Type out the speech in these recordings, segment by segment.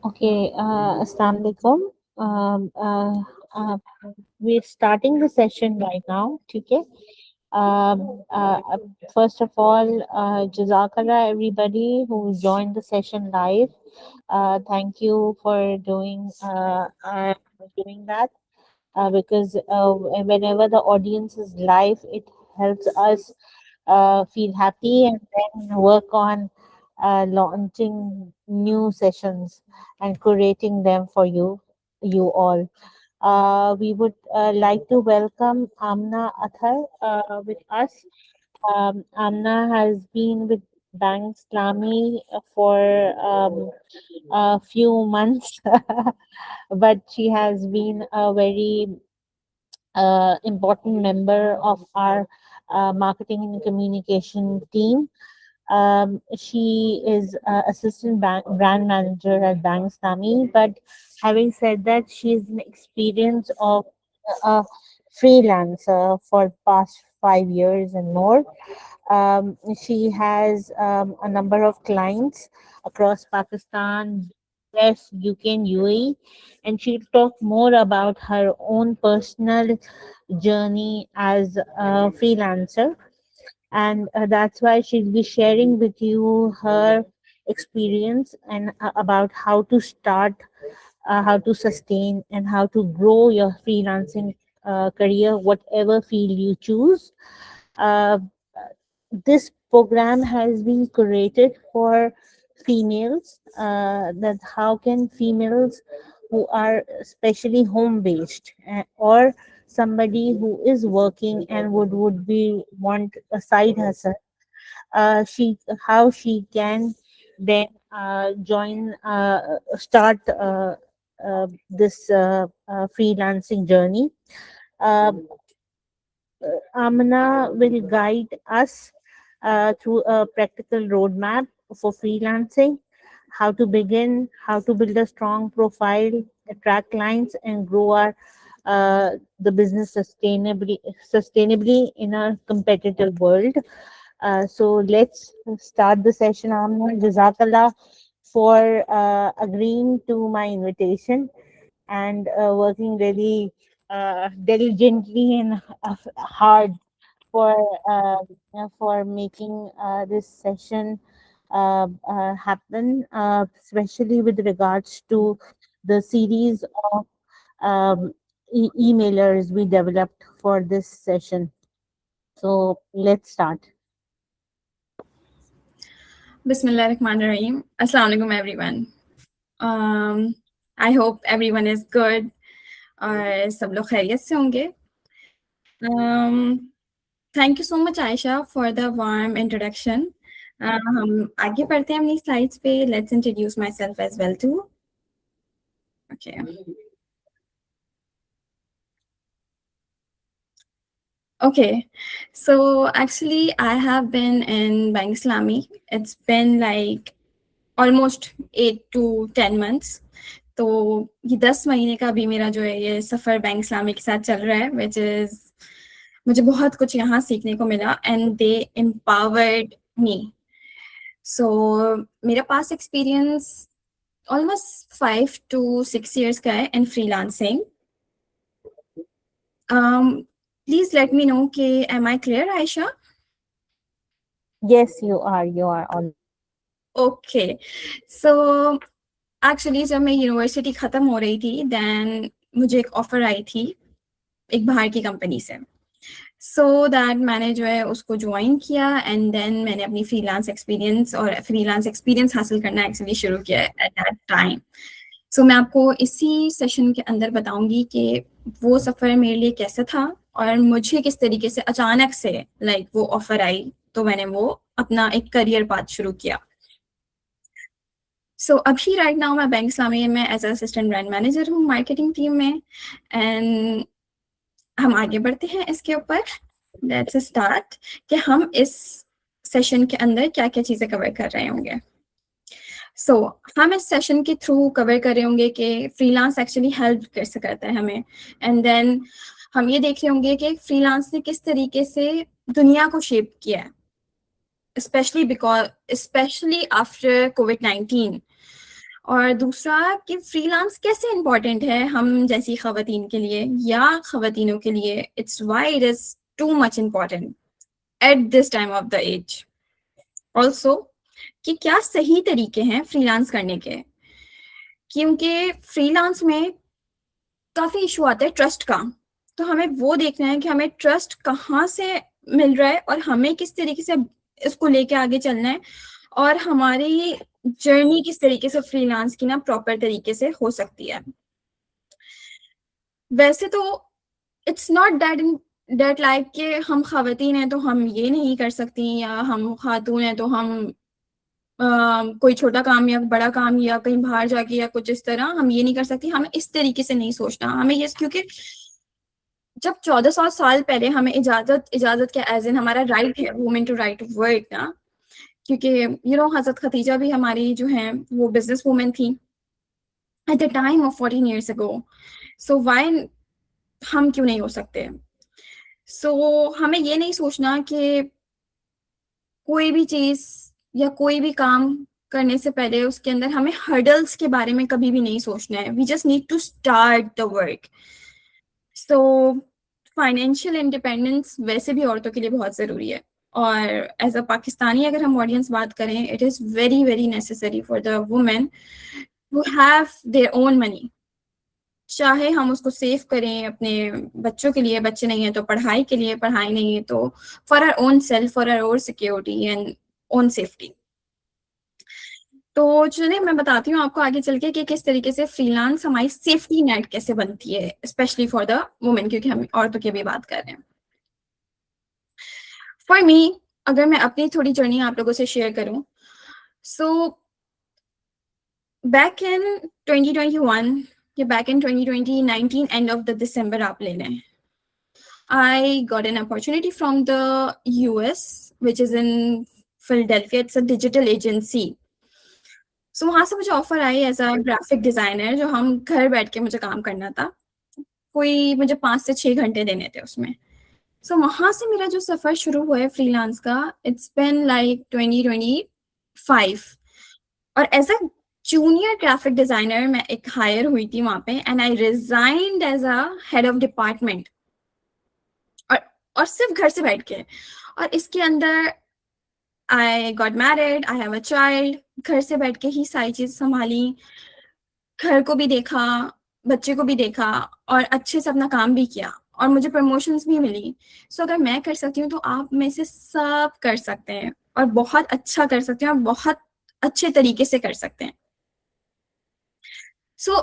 Okay, Assalamu alaikum. Um, uh, uh, we're starting the session right now. Okay. Um, uh, uh, First of all, Jazakallah everybody who joined the session live. Thank you for doing that because whenever the audience is live, it helps us feel happy and then work on launching new sessions and curating them for you all. We would like to welcome Amna Athar with us. Amna has been with Bank Islami for a few months, but she has been a very important member of our marketing and communication team. She is assistant brand manager at Bank Islami, but having said that, she is an experience of a freelancer for past 5 years and more. She has a number of clients across Pakistan, US, UK, and UAE, and she'll talk more about her own personal journey as a freelancer. And that's why she'll be sharing with you her experience and about how to start, how to sustain, and how to grow your freelancing career, whatever field you choose. Uh, this program has been curated for females, that how can females who are especially home based, or somebody who is working and would be want a side hustle, she how she can then join start this freelancing journey. uh, Amna will guide us through a practical roadmap for freelancing, how to begin, how to build a strong profile, attract clients, and grow the business sustainably in a competitive world. So let's start the session. Amna, Jazakallah for agreeing to my invitation and working really diligently and hard for making this session happen, especially with regards to the series of emailers we developed for this session. So let's start. Bismillahirrahmanirrahim. Assalamu alaikum, everyone. I hope everyone is good और सब लोग खैरियत से होंगे. Thank you so much, Aisha, for the warm introduction. हम आगे बढ़ते हैं अपनी slides पे. Let's introduce myself as well too. Okay. Okay, so actually I have been in Bank Islami. It's been like almost 8 to 10 months. तो ये 10 महीने का भी मेरा जो है ये सफ़र बैंक इस्लामी के साथ चल रहा है, which is मुझे बहुत कुछ यहाँ सीखने को मिला and they empowered me. So मेरा past experience almost 5 to 6 years का है in freelancing. Please let me know कि am I clear, Aisha? Yes, you are. You are all. Okay, so actually जब मैं यूनिवर्सिटी ख़त्म हो रही थी then मुझे एक ऑफ़र आई थी एक बाहर की कंपनी से. सो दैट मैंने जो है उसको ज्वाइन किया एंड देन मैंने अपनी फ्रीलांस एक्सपीरियंस हासिल करना एक्चुअली शुरू किया एट दैट टाइम. सो मैं आपको इसी सेशन के अंदर बताऊंगी कि वो सफ़र मेरे लिए कैसा था और मुझे किस तरीके से अचानक से वो ऑफ़र आई तो मैंने वो अपना एक करियर पाथ शुरू किया. सो अभी राइट नाउ मैं बैंक इस्लामी में एज असिस्टेंट ब्रांड मैनेजर हूँ मार्केटिंग टीम में. एंड हम आगे बढ़ते हैं इसके ऊपर. लेट्स स्टार्ट कि हम इस सेशन के अंदर क्या क्या चीज़ें कवर कर रहे होंगे. सो हम इस सेशन के थ्रू कवर कर रहे होंगे कि फ्रीलांस एक्चुअली हेल्प कैसे करता है हमें. एंड देन हम ये देख रहे होंगे कि फ्रीलांस ने किस तरीके से दुनिया को शेप किया है, especially आफ्टर COVID-19. और दूसरा कि फ्रीलांस कैसे इम्पोर्टेंट है हम जैसी खवातीन के लिए या खवातीनों के लिए, it's why it is too much important at this time of the age. Also कि क्या सही तरीके हैं फ्रीलांस करने के, क्योंकि फ्रीलांस में काफी इशू आता है ट्रस्ट का। तो हमें वो देखना है कि हमें ट्रस्ट कहाँ से मिल रहा है और हमें किस तरीके से इसको लेके आगे चलना है, और हमारी जर्नी किस तरीके से फ्रीलांस की ना प्रॉपर तरीके से हो सकती है। वैसे तो इट्स नॉट दैट लाइक कि हम खवातीन हैं तो हम ये नहीं कर सकती, या हम खातून हैं तो हम कोई छोटा काम या बड़ा काम या कहीं बाहर जाके या कुछ इस तरह हम ये नहीं कर सकती। हमें इस तरीके से नहीं सोचना। हमें ये, क्योंकि जब 1400 साल पहले हमें इजाजत के एज इन हमारा राइट है वुमेन टू राइट वर्क ना, क्योंकि हजरत खदीजा भी हमारी जो है वो बिजनेस वुमेन थी at the time of 14 years ago। So why हम क्यों नहीं हो सकते? सो हमें ये नहीं सोचना कि कोई भी चीज या कोई भी काम करने से पहले उसके अंदर हमें हर्डल्स के बारे में कभी भी नहीं सोचना है। We just need to start the work. So financial independence वैसे भी औरतों के लिए बहुत ज़रूरी है, और एज अ पाकिस्तानी अगर हम ऑडियंस बात करें, it is very very necessary for the women to have their own money. चाहे हम उसको सेव करें अपने बच्चों के लिए, बच्चे नहीं है तो पढ़ाई के लिए, पढ़ाई नहीं है तो for our own self, for our own security and own safety. तो चलिए मैं बताती हूँ आपको आगे चल के कि किस तरीके से फ्रीलांस हमारी सेफ्टी नेट कैसे बनती है, स्पेशली फॉर द वुमेन, क्योंकि हम औरतों की भी बात कर रहे हैं। फॉर मी, अगर मैं अपनी थोड़ी जर्नी आप लोगों से शेयर करूं, सो बैक इन 2021 या back in 2020 19 end of the दिसंबर आप ले लें, I got an opportunity from the US, which is in Philadelphia. It's a digital agency. So वहाँ से मुझे ऑफर आई एज अ ग्राफिक डिजाइनर, जो हम घर बैठ के मुझे काम करना था। कोई मुझे 5 से 6 घंटे देने थे उसमें। सो वहाँ से मेरा जो सफ़र शुरू हुआ है फ्रीलांस का, इट्स बिन लाइक 2025। और as a junior graphic designer मैं एक हायर हुई थी वहाँ पे, and I resigned as a head of department, और सिर्फ घर से बैठ के। और इसके अंदर I got married, I have a child, घर से बैठ के ही सारी चीज़ संभाली, घर को भी देखा, बच्चे को भी देखा, और अच्छे से अपना काम भी किया, और मुझे प्रमोशंस भी मिली। सो अगर मैं कर सकती हूँ तो आप में से सब कर सकते हैं, और बहुत अच्छा कर सकते हैं, और बहुत अच्छे तरीके से कर सकते हैं। सो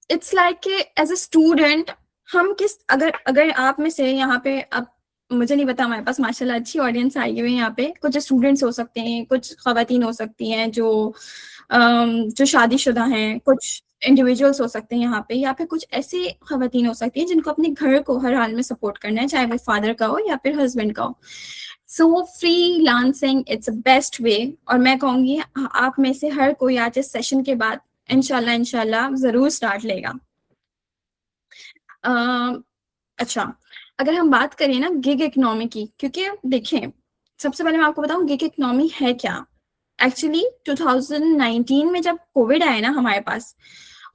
इट्स लाइक कि एज अ स्टूडेंट हम किस, अगर आप में से यहाँ पे, अब मुझे नहीं पता, हमारे पास माशाल्लाह अच्छी ऑडियंस आई हुई है यहाँ पे। कुछ स्टूडेंट्स हो सकते हैं, कुछ खवातीन हो सकती हैं जो शादीशुदा हैं, कुछ इंडिविजुअल्स हो सकते हैं यहाँ पे, या फिर कुछ ऐसी खवातीन हो सकती हैं जिनको अपने घर को हर हाल में सपोर्ट करना है, चाहे वो फादर का हो या फिर हस्बैंड का हो। So freelancing it's a best way, और मैं कहूँगी आप में से हर कोई आज इस सेशन के बाद इंशाल्लाह जरूर स्टार्ट लेगा। अच्छा, अगर हम बात करें ना गिग इकोनॉमी की, क्योंकि देखें सबसे पहले मैं आपको बताऊं गिग इकोनॉमी है क्या। एक्चुअली 2019 में जब कोविड आया ना हमारे पास,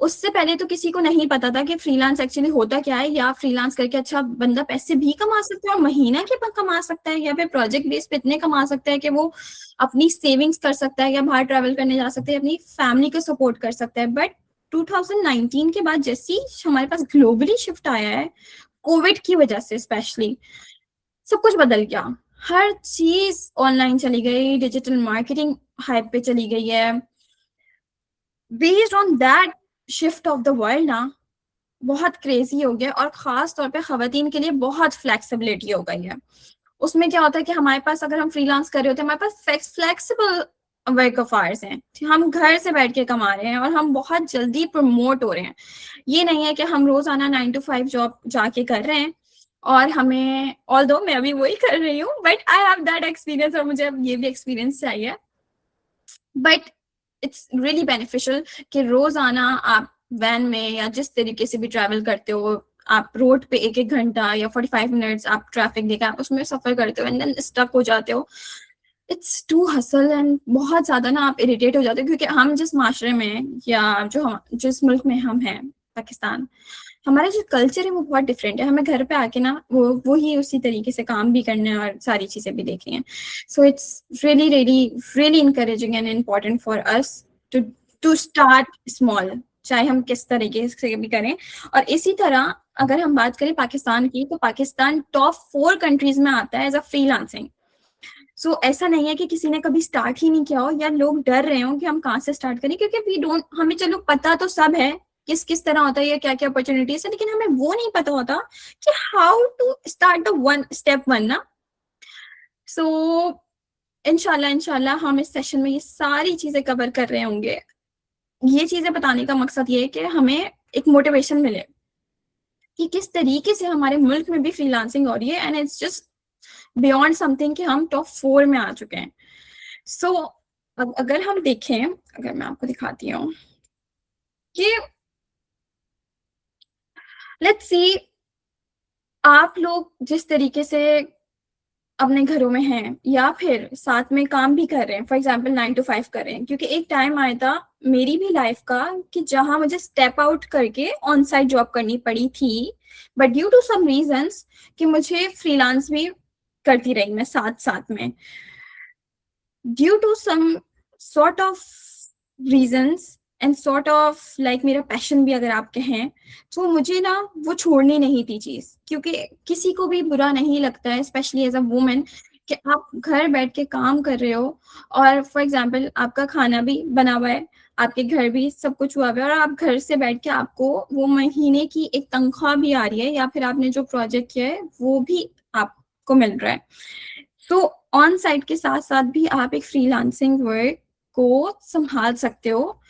उससे पहले तो किसी को नहीं पता था कि फ्रीलांस एक्चुअली होता क्या है, या फ्रीलांस करके अच्छा बंदा पैसे भी कमा सकता है और महीना के पर कमा सकता है, या फिर प्रोजेक्ट बेस पे इतने कमा सकता है कि वो अपनी सेविंग्स कर सकता है, या बाहर ट्रैवल करने जा सकता है, अपनी फैमिली को सपोर्ट कर सकता है। बट 2019 के बाद जैसी हमारे पास ग्लोबली शिफ्ट आया है कोविड की वजह से, स्पेशली सब कुछ बदल गया। हर चीज ऑनलाइन चली गई, डिजिटल मार्केटिंग हाइप पे चली गई है। Based on that shift of the world ना बहुत क्रेजी हो गया, और खास तौर पे खवातीन के लिए बहुत फ्लेक्सिबिलिटी हो गई है। उसमें क्या होता है कि हमारे पास, अगर हम फ्रीलांस कर रहे होते हैं, हमारे पास फ्लेक्सिबल वर्क ऑफ आवर्स हैं, हम घर से बैठ के कमा रहे हैं, और हम बहुत जल्दी प्रमोट हो रहे हैं। ये नहीं है कि हम रोजाना 9 to 5 जॉब जाके कर रहे हैं, और हमें, ऑल्दो मैं अभी वही कर रही हूँ, but I have that experience, और मुझे अब ये भी एक्सपीरियंस चाहिए। बट इट्स रियली बेनिफिशियल कि रोजाना आप वैन में या जिस तरीके से भी ट्रैवल करते हो, आप रोड पे 1-1 घंटा या 45 मिनट्स आप ट्रैफिक देखा, आप उसमें सफर करते हो, एंड देन स्टक हो जाते हो। इट्स टू हसल एंड बहुत ज्यादा ना आप इरिटेट हो जाते हो, क्योंकि हम जिस माशरे में या जिस मुल्क में हम हैं, पाकिस्तान, हमारा जो कल्चर है वो बहुत डिफरेंट है। हमें घर पे आके ना वो ही उसी तरीके से काम भी करना है और सारी चीजें भी देखनी है। So it's really really really encouraging and important for us to to start small, चाहे हम किस तरीके से भी करें। और इसी तरह अगर हम बात करें पाकिस्तान की, तो पाकिस्तान टॉप 4 कंट्रीज में आता है एज अ फ्रीलांसिंग। सो ऐसा नहीं है कि किसी ने कभी स्टार्ट ही नहीं किया हो या लोग डर रहे हो कि हम कहाँ से स्टार्ट करें, क्योंकि वी डोंट, हमें चलो पता तो सब है किस किस तरह होता है या क्या क्या अपॉर्चुनिटीज है, लेकिन हमें वो नहीं पता होता कि how to start the one step one ना। सो इंशाल्लाह इंशाल्लाह हम इस सेशन में ये सारी चीजें कवर कर रहे होंगे। ये चीजें बताने का मकसद ये है कि हमें एक मोटिवेशन मिले कि किस तरीके से हमारे मुल्क में भी फ्रीलांसिंग हो रही है, and it's just beyond something कि हम टॉप 4 में आ चुके हैं। सो अगर हम देखें, अगर मैं आपको दिखाती हूँ कि लेट्स सी आप लोग जिस तरीके से अपने घरों में हैं या फिर साथ में काम भी कर रहे हैं, फॉर एग्जांपल 9 to 5 कर रहे हैं, क्योंकि एक टाइम आया था मेरी भी लाइफ का कि जहां मुझे स्टेप आउट करके ऑन साइट जॉब करनी पड़ी थी, but due to some reasons कि मुझे फ्रीलांस भी करती रही मैं साथ साथ में, due to some sort of reasons and sort of like मेरा पैशन भी अगर आप कहें, तो मुझे ना वो छोड़नी नहीं थी चीज, क्योंकि किसी को भी बुरा नहीं लगता है स्पेशली एज अ वुमेन कि आप घर बैठ के काम कर रहे हो और फॉर एग्जांपल आपका खाना भी बना हुआ है, आपके घर भी सब कुछ हुआ हुआ है, और आप घर से बैठ के आपको वो महीने की एक तनख्वाह भी आ रही है या फिर आपने जो प्रोजेक्ट किया है वो भी आपको मिल रहा है। तो ऑन साइट के साथ साथ भी आप एक फ्रीलांसिंग वर्क को संभाल सकते हो,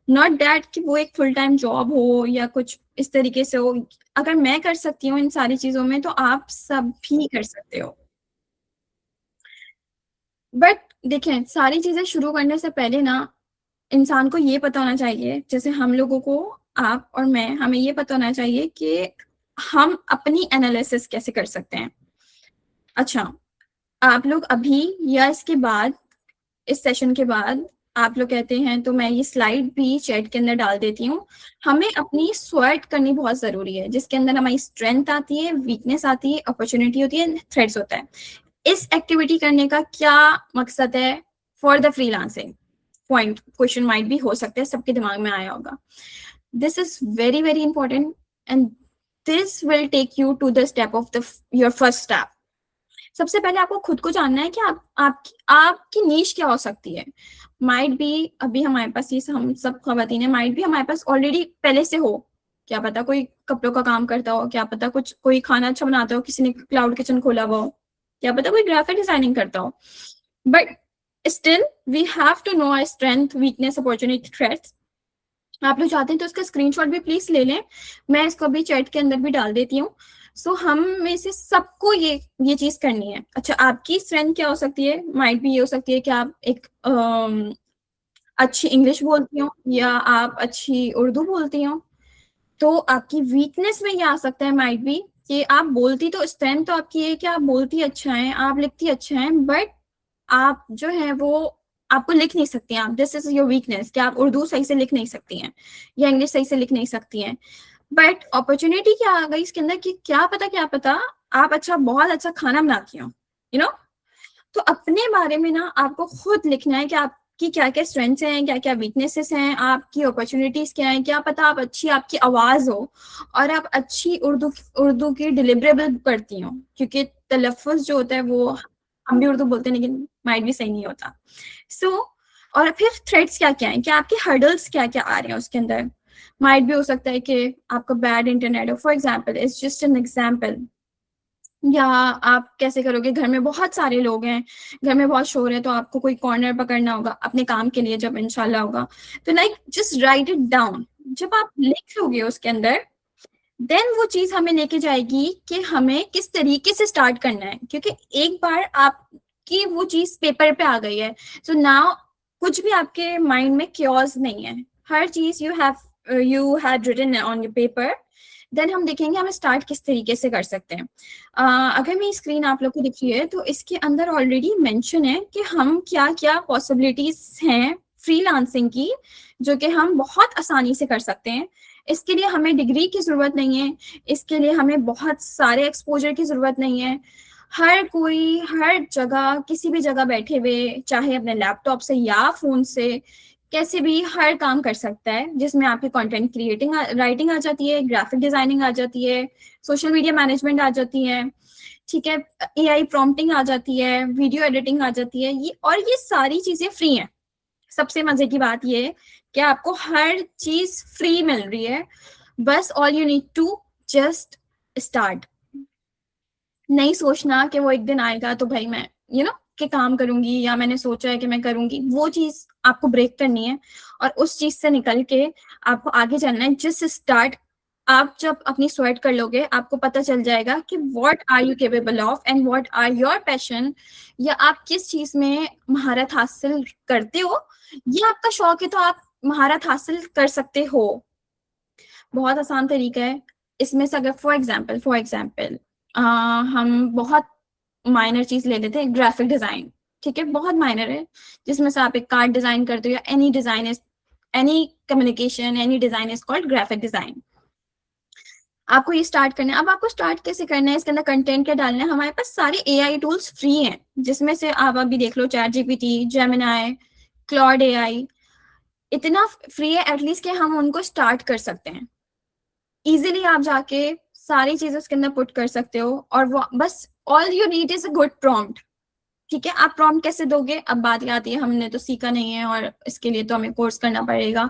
नॉट दैट कि वो एक फुल टाइम जॉब हो या कुछ इस तरीके से हो। अगर मैं कर सकती हूँ इन सारी चीजों में, तो आप सब भी कर सकते हो। बट देखें, सारी चीजें शुरू करने से पहले ना इंसान को ये पता होना चाहिए, जैसे हम लोगों को, आप और मैं, हमें ये पता होना चाहिए कि हम अपनी एनालिसिस कैसे कर सकते हैं। अच्छा, आप लोग अभी या इसके बाद, इस सेशन के बाद आप लोग कहते हैं तो मैं ये स्लाइड भी चैट के अंदर डाल देती हूँ। हमें अपनी स्वॉट करनी बहुत जरूरी है, जिसके अंदर हमारी स्ट्रेंथ आती है, वीकनेस आती है, अपॉर्चुनिटी होती है, थ्रेड्स होता है। इस एक्टिविटी करने का क्या मकसद है for the freelancing point, question might भी हो सकता है सबके दिमाग में आया होगा। This is very very important and this will take you to the step of the your first step. सबसे पहले आपको खुद को जानना है कि आपकी नीश क्या हो सकती है। माइट भी अभी हमारे पास, ये हम सब खवातीन है, माइट भी हमारे पास ऑलरेडी पहले से हो, क्या पता कोई कपड़ों का काम करता हो, क्या पता कुछ कोई खाना अच्छा बनाता हो, किसी ने क्लाउड किचन खोला हुआ हो, क्या पता कोई ग्राफिक डिजाइनिंग करता हो। But still we have to know our strength, weakness, opportunity, threats. आप लोग चाहते हैं तो इसका स्क्रीनशॉट भी प्लीज ले लें, मैं इसको अभी चैट के अंदर भी डाल देती हूँ। सो हम में से सबको ये चीज करनी है। अच्छा, आपकी स्ट्रेंथ क्या हो सकती है, माइट भी ये हो सकती है कि आप एक अच्छी इंग्लिश बोलती हो या आप अच्छी उर्दू बोलती हो। तो आपकी वीकनेस में ये आ सकता है माइट भी कि आप बोलती, तो स्ट्रेंथ तो आपकी है कि आप बोलती अच्छा है, आप लिखती अच्छा है, बट आप जो है वो आपको लिख नहीं सकती हैं आप, दिस इज योर वीकनेस कि आप उर्दू सही से लिख नहीं सकती हैं या इंग्लिश सही से लिख नहीं सकती हैं। बट अपॉर्चुनिटी क्या आ गई इसके अंदर कि क्या पता आप अच्छा, बहुत अच्छा खाना बनाती हो, यू नो। तो अपने बारे में ना आपको खुद लिखना है कि आपकी क्या क्या स्ट्रेंथ्स हैं, क्या क्या वीकनेसेस हैं, आपकी अपॉर्चुनिटीज क्या हैं। क्या पता आप अच्छी, आपकी आवाज हो और आप अच्छी उर्दू की डिलिवरेबल करती हो, क्योंकि तलफ़ुज़ जो होता है वो हम भी उर्दू बोलते हैं लेकिन माइट भी सही नहीं होता। सो और फिर थ्रेड्स क्या क्या है, कि आपके हर्डल्स क्या क्या आ रहे हैं उसके अंदर। माइट भी हो सकता है कि आपका बैड इंटरनेट हो, for example, it's just an example. या आप कैसे करोगे, घर में बहुत सारे लोग हैं, घर में बहुत शोर है, तो आपको कोई कॉर्नर पकड़ना होगा अपने काम के लिए जब इंशाल्लाह होगा। तो like just right it down. जब आप लिख लोगे उसके अंदर, देन वो चीज हमें लेके जाएगी कि हमें किस तरीके से स्टार्ट करना है, क्योंकि एक बार आपकी वो चीज पेपर पे आ गई है, सो नाउ कुछ भी आपके माइंड में क्योर्स नहीं है। हर चीज you have written on your paper, then हम देखेंगे हम स्टार्ट किस तरीके से कर सकते हैं। अगर मेरी स्क्रीन आप लोग को दिख रही है तो इसके अंदर ऑलरेडी मेंशन है कि हम क्या क्या पॉसिबिलिटीज हैं फ्रीलांसिंग की, जो कि हम बहुत आसानी से कर सकते हैं। इसके लिए हमें डिग्री की जरूरत नहीं है, इसके लिए हमें बहुत सारे एक्सपोजर की जरूरत नहीं है। हर कोई हर जगह किसी भी जगह बैठे हुए, चाहे अपने लैपटॉप से या फोन से, कैसे भी हर काम कर सकता है, जिसमें आपकी कंटेंट क्रिएटिंग राइटिंग आ जाती है, ग्राफिक डिजाइनिंग आ जाती है, सोशल मीडिया मैनेजमेंट आ जाती है, ठीक है, एआई प्रॉम्प्टिंग आ जाती है, वीडियो एडिटिंग आ जाती है, ये सारी चीजें फ्री हैं। सबसे मजे की बात ये है कि आपको हर चीज फ्री मिल रही है, बस all you need to just start. नहीं सोचना कि वो एक दिन आएगा तो भाई मैं कि काम करूंगी, या मैंने सोचा है कि मैं करूंगी, वो चीज आपको ब्रेक करनी है और उस चीज से निकल के आपको आगे चलना है। Just start. आप जब अपनी स्वेट कर लोगे आपको पता चल जाएगा कि what are you capable of and what are your passion, या आप किस चीज में महारत हासिल करते हो। ये आपका शौक है तो आप महारत हासिल कर सकते हो। बहुत आसान तरीका है इसमें से। अगर फॉर एग्जाम्पल हम बहुत माइनर चीज ले लेते हैं, ग्राफिक डिजाइन, ठीक है, बहुत माइनर है, जिसमें से आप एक कार्ड डिजाइन करते हो या any design is any communication any design is called graphic design. आपको ये स्टार्ट करना है। अब आपको स्टार्ट कैसे करना है, इसके अंदर कंटेंट क्या डालना है। हमारे पास सारे एआई टूल्स फ्री हैं, जिसमें से आप अभी देख लो ChatGPT, Gemini, Claude AI, इतना फ्री है एटलीस्ट कि हम उनको स्टार्ट कर सकते हैं। इजीली आप जाके सारी चीजें उसके अंदर पुट कर सकते हो, और वो बस all you need is a good prompt. ठीक है, आप प्रॉम्प्ट कैसे दोगे, अब बात ये आती है, हमने तो सीखा नहीं है और इसके लिए तो हमें कोर्स करना पड़ेगा।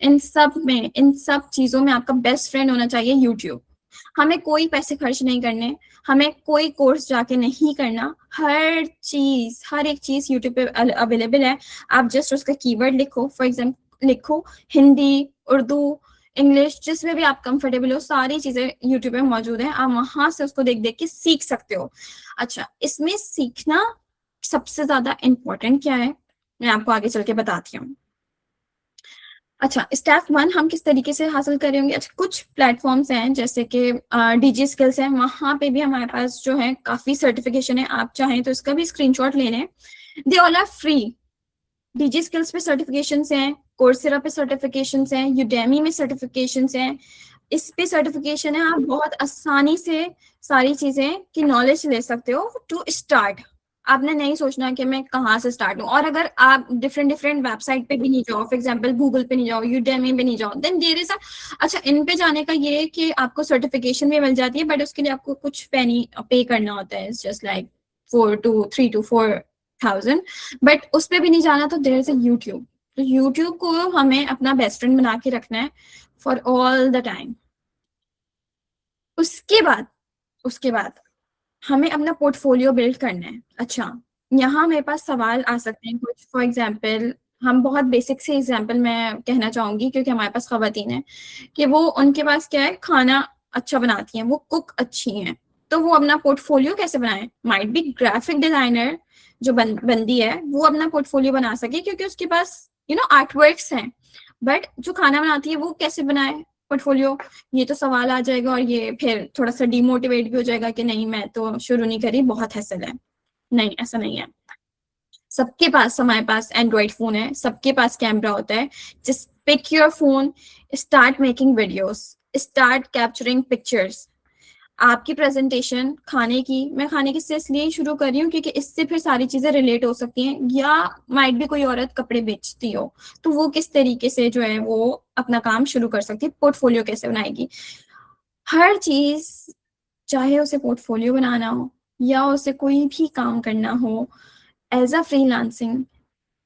इन सब चीजों में आपका बेस्ट फ्रेंड होना चाहिए यूट्यूब। हमें कोई पैसे खर्च नहीं करने, हमें कोई कोर्स जाके नहीं करना, हर एक चीज यूट्यूब पे अवेलेबल है। आप जस्ट उसका कीवर्ड लिखो, फॉर एग्जाम्पल लिखो हिंदी, उर्दू, इंग्लिश, जिसमें भी आप कंफर्टेबल हो, सारी चीजें यूट्यूब पे मौजूद है। आप वहां से उसको देख देख के सीख सकते हो। अच्छा, इसमें सीखना सबसे ज्यादा इम्पोर्टेंट क्या है, मैं आपको आगे चल के बताती हूँ। अच्छा, स्टेप 1 हम किस तरीके से हासिल करेंगे। अच्छा, कुछ प्लेटफॉर्म्स हैं जैसे कि डीजी स्किल्स है, वहां पे भी हमारे पास जो है काफी सर्टिफिकेशन है। आप चाहें तो इसका भी स्क्रीनशॉट ले लें, they all are free. DigiSkills पे सर्टिफिकेशंस हैं, कोर्सेरा पे सर्टिफिकेशंस हैं, यूडेमी में सर्टिफिकेशंस हैं, इस पे सर्टिफिकेशन है। आप बहुत आसानी से सारी चीजें की नॉलेज ले सकते हो टू स्टार्ट। आपने नहीं सोचना कि मैं कहाँ से स्टार्ट हूँ। और अगर आप डिफरेंट वेबसाइट पे भी नहीं जाओ, फॉर एग्जांपल गूगल पे नहीं जाओ, यूडेमी पे नहीं जाओ, देन देयर इज अच्छा, इन पे जाने का ये है कि आपको सर्टिफिकेशन भी मिल जाती है, बट उसके लिए आपको कुछ पैनी पे करना होता है, जस्ट लाइक 3 to 4,000। बट उस पे भी नहीं जाना तो देयर इज अ यूट्यूब। तो यूट्यूब को हमें अपना बेस्ट फ्रेंड बना के रखना है फॉर ऑल द टाइम। उसके बाद हमें अपना पोर्टफोलियो बिल्ड करना है। अच्छा, यहाँ मेरे पास सवाल आ सकते हैं कुछ, फॉर एग्जाम्पल हम बहुत बेसिक से एग्जाम्पल मैं कहना चाहूंगी, क्योंकि हमारे पास खवातीन है कि वो उनके पास क्या है, खाना अच्छा बनाती हैं, वो कुक अच्छी हैं, तो वो अपना पोर्टफोलियो कैसे बनाए। माइट बी ग्राफिक डिजाइनर जो बंदी है वो अपना पोर्टफोलियो बना सके, क्योंकि उसके पास आर्ट वर्क्स हैं, बट जो खाना बनाती है वो कैसे बनाए पोर्टफोलियो। ये तो सवाल आ जाएगा, और ये फिर थोड़ा सा डिमोटिवेट भी हो जाएगा कि नहीं मैं तो शुरू नहीं करी, बहुत हैसल है। नहीं, ऐसा नहीं है। सबके पास, हमारे पास एंड्रॉइड फोन है, सबके पास कैमरा होता है। Just pick your phone, start making videos, start capturing pictures. आपकी प्रेजेंटेशन मैं खाने की से इसलिए शुरू कर रही हूँ क्योंकि इससे फिर सारी चीजें रिलेट हो सकती हैं। या माइट भी कोई औरत कपड़े बेचती हो, तो वो किस तरीके से जो है वो अपना काम शुरू कर सकती है, पोर्टफोलियो कैसे बनाएगी। हर चीज, चाहे उसे पोर्टफोलियो बनाना हो या उसे कोई भी काम करना हो, as a freelancing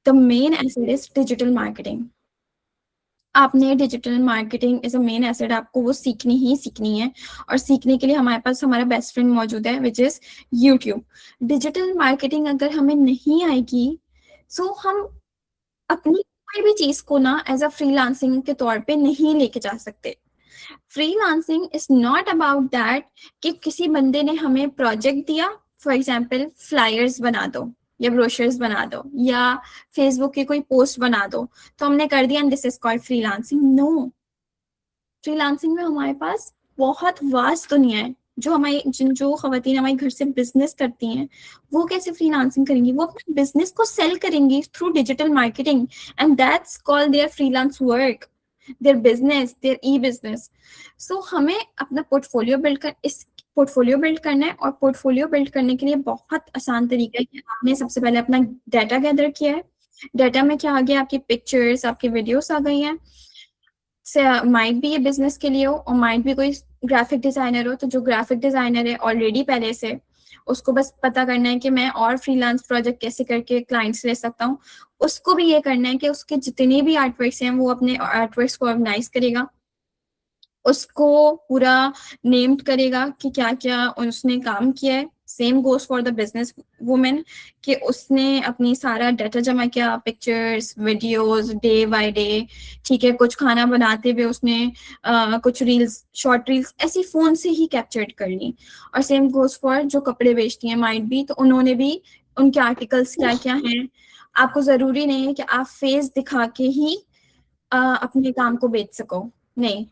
the main asset is digital marketing. आपने digital marketing is a main asset, आपको वो सीखनी ही सीखनी है। और सीखने के लिए हमारे पास हमारा बेस्ट फ्रेंड मौजूद है, which is YouTube. Digital marketing अगर हमें नहीं आएगी, सो हम अपनी कोई भी चीज को ना एज अ फ्रीलांसिंग के तौर पे नहीं लेके जा सकते। Freelancing is not about that कि किसी बंदे ने हमें प्रोजेक्ट दिया, फॉर एग्जाम्पल फ्लायर्स बना दो या ब्रोशर्स बना दो या फेसबुक की कोई पोस्ट बना दो, तो हमने कर दिया and this is called freelancing. No, freelancing में हमारे पास बहुत वास्ट दुनिया है। जो खवातीन हमारे घर से बिजनेस करती हैं, वो कैसे फ्रीलांसिंग करेंगी? वो अपने बिजनेस को सेल करेंगी through digital marketing, and that's called their freelance work, their business, their e business. So हमें अपना पोर्टफोलियो बिल्ड करना है, और पोर्टफोलियो बिल्ड करने के लिए बहुत आसान तरीका है कि आपने सबसे पहले अपना डाटा गैदर किया है। डाटा में क्या आ गया? आपकी पिक्चर्स, आपकी वीडियोस आ गई हैं। से माइट भी ये बिजनेस के लिए हो, और माइट भी कोई ग्राफिक डिजाइनर हो। तो जो ग्राफिक डिजाइनर है ऑलरेडी पहले से, उसको बस पता करना है कि मैं और फ्रीलांस प्रोजेक्ट कैसे करके क्लाइंट्स ले सकता हूँ। उसको भी ये करना है कि उसके जितने भी आर्टवर्क्स हैं वो अपने आर्टवर्क्स को ऑर्गेनाइज करेगा, उसको पूरा नेम्ड करेगा कि क्या क्या उसने काम किया है। Same goes for the business women, कि उसने अपनी सारा डाटा जमा किया, pictures, videos, day by day. ठीक है, कुछ खाना बनाते हुए उसने कुछ रील्स, शॉर्ट रील्स ऐसी फोन से ही कैप्चर्ड कर ली। और सेम गोज फॉर जो कपड़े बेचती हैं माइट भी, तो उन्होंने भी उनके आर्टिकल्स क्या क्या हैं। आपको जरूरी नहीं है कि आप फेस दिखा के ही अपने काम को बेच सको, नहीं।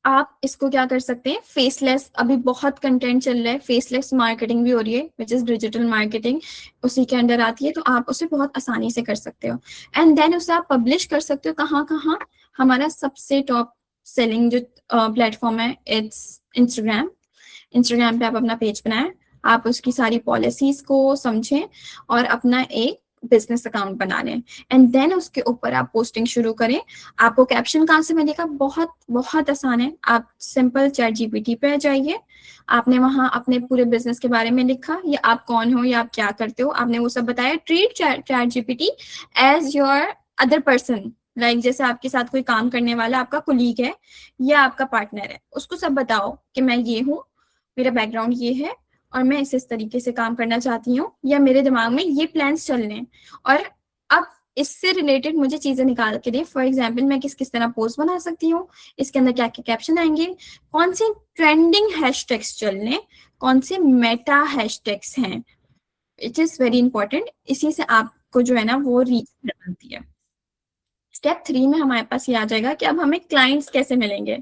आप इसको क्या कर सकते हैं, फेसलेस, अभी बहुत कंटेंट चल रहा है, फेसलेस मार्केटिंग भी हो रही है, विच इज डिजिटल मार्केटिंग, उसी के अंडर आती है। तो आप उसे बहुत आसानी से कर सकते हो, एंड देन उसे आप पब्लिश कर सकते हो। कहाँ कहाँ? हमारा सबसे टॉप सेलिंग जो प्लेटफॉर्म है, इट्स इंस्टाग्राम। इंस्टाग्राम पे आप अपना पेज बनाएं, आप उसकी सारी पॉलिसीज को समझें और अपना एक बिजनेस अकाउंट बना लें, एंड देन उसके ऊपर आप पोस्टिंग शुरू करें। आपको कैप्शन कहाँ से मिलेगा? बहुत बहुत आसान है। आप सिंपल चैट जीपीटी पे जाइए, आपने वहां अपने पूरे बिजनेस के बारे में लिखा, या आप कौन हो या आप क्या करते हो, आपने वो सब बताया। Treat ChatGPT as your other person, like जैसे आपके साथ कोई काम करने वाला आपका कुलीग है या आपका पार्टनर है। उसको सब बताओ कि मैं ये हूँ, मेरा बैकग्राउंड ये है, और मैं इस तरीके से काम करना चाहती हूँ, या मेरे दिमाग में ये प्लान्स चल रहे हैं, और अब इससे रिलेटेड मुझे चीजें निकाल के दे। फॉर एग्जाम्पल, मैं किस किस तरह पोस्ट बना सकती हूँ, इसके अंदर क्या क्या कैप्शन आएंगे, कौन से ट्रेंडिंग हैशटैग्स चल रहे हैं, कौन से मेटा हैशटैग्स हैं। It is very important. इसी से आपको जो है ना वो रीच मिलती है। स्टेप 3 में हमारे पास ये आ जाएगा कि अब हमें क्लाइंट्स कैसे मिलेंगे।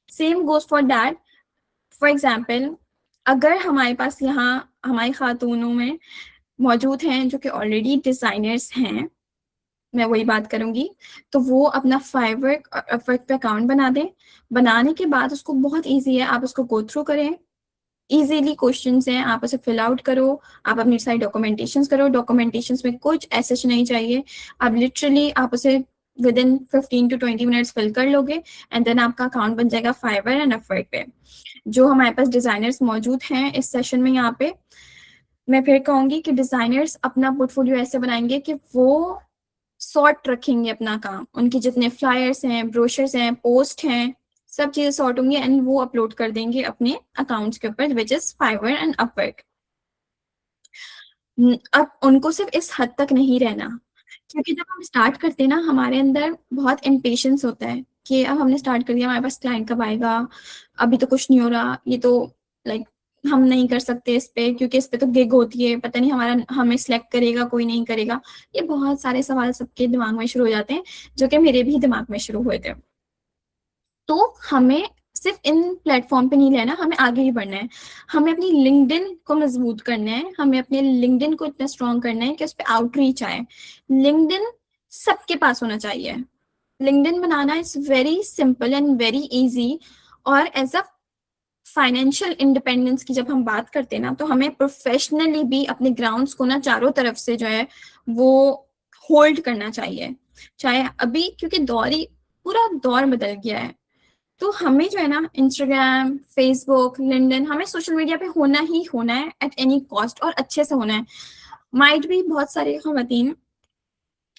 Same goes for that. For example, अगर हमारे पास यहाँ हमारी खातूनों में मौजूद हैं जो कि ऑलरेडी डिजाइनर्स हैं, मैं वही बात करूंगी, तो वो अपना फाइवर और अपवर्क पे अकाउंट बना दें। बनाने के बाद उसको बहुत इजी है, आप उसको गो थ्रू करें। इजीली क्वेश्चंस हैं, आप उसे फिल आउट करो, आप अपनी सारी डॉक्यूमेंटेशंस करो। डॉक्यूमेंटेशंस में कुछ ऐसा नहीं चाहिए, आप लिटरली आप उसे within 15 to 20 minutes fill कर लोगे, एंड देन आपका अकाउंट बन जाएगा फाइवर एंड अपवर्क पे। जो हमारे पास डिजाइनर्स मौजूद हैं इस सेशन में, यहाँ पे मैं फिर कहूंगी कि डिजाइनर्स अपना पोर्टफोलियो ऐसे बनाएंगे कि वो सॉर्ट रखेंगे अपना काम, उनके जितने फ्लायर्स हैं, ब्रोशर्स हैं, पोस्ट हैं, सब चीजें सॉर्ट होंगी, एंड वो अपलोड कर देंगे अपने अकाउंट्स के ऊपर, which is Fiverr and Upwork. अब उनको सिर्फ इस हद तक नहीं रहना, क्योंकि जब हम स्टार्ट करते हैं ना, हमारे अंदर बहुत इम्पेशंस होता है कि अब हमने स्टार्ट कर दिया, हमारे पास क्लाइंट कब आएगा, अभी तो कुछ नहीं हो रहा, ये तो लाइक हम नहीं कर सकते इस पे, क्योंकि इस पे तो गिग होती है, पता नहीं हमारा हमें सिलेक्ट करेगा कोई नहीं करेगा। ये बहुत सारे सवाल सबके दिमाग में शुरू हो जाते हैं, जो कि मेरे भी दिमाग में शुरू हुए थे। तो हमें सिर्फ इन प्लेटफॉर्म पे नहीं रहना, हमें आगे ही बढ़ना है। हमें अपनी लिंक्डइन को मजबूत करना है, हमें अपने लिंक्डइन को इतना स्ट्रॉन्ग करना है कि उस पर आउटरीच आए। लिंक्डइन सबके पास होना चाहिए। LinkedIn banana is very simple and very easy. और एज अ फाइनेंशियल इंडिपेंडेंस की जब हम बात करते हैं ना, तो हमें प्रोफेशनली भी अपने ग्राउंड्स को ना चारों तरफ से जो है वो होल्ड करना चाहिए। चाहे अभी, क्योंकि दौर ही पूरा दौर बदल गया है, तो हमें जो है ना इंस्टाग्राम, फेसबुक, लिंक्डइन, हमें सोशल मीडिया पे होना ही होना है एट एनी कॉस्ट, और अच्छे से होना है। माइट भी बहुत सारे खवातीन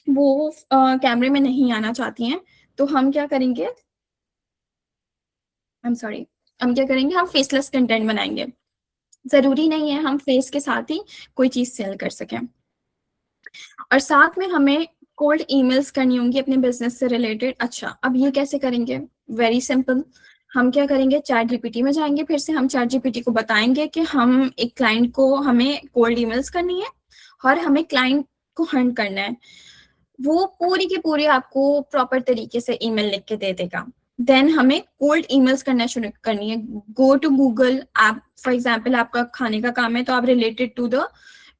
वो कैमरे में नहीं आना चाहती हैं, तो हम क्या करेंगे, आई एम सॉरी, हम क्या करेंगे, हम फेसलेस कंटेंट बनाएंगे। जरूरी नहीं है हम फेस के साथ ही कोई चीज सेल कर सकें। और साथ में हमें कोल्ड ईमेल्स करनी होंगी अपने बिजनेस से रिलेटेड। अच्छा, अब ये कैसे करेंगे? Very simple. हम क्या करेंगे, चैट जीपीटी में जाएंगे, फिर से हम चैट जीपीटी को बताएंगे कि हम एक क्लाइंट को, हमें कोल्ड ईमेल्स करनी है और हमें क्लाइंट को हंट करना है। वो पूरी की पूरी आपको प्रॉपर तरीके से ईमेल लिख के दे देगा। देन हमें कोल्ड ईमेल्स करना शुरू करनी है. Go to Google. आप फॉर एग्जाम्पल आपका खाने का काम है तो आप related to the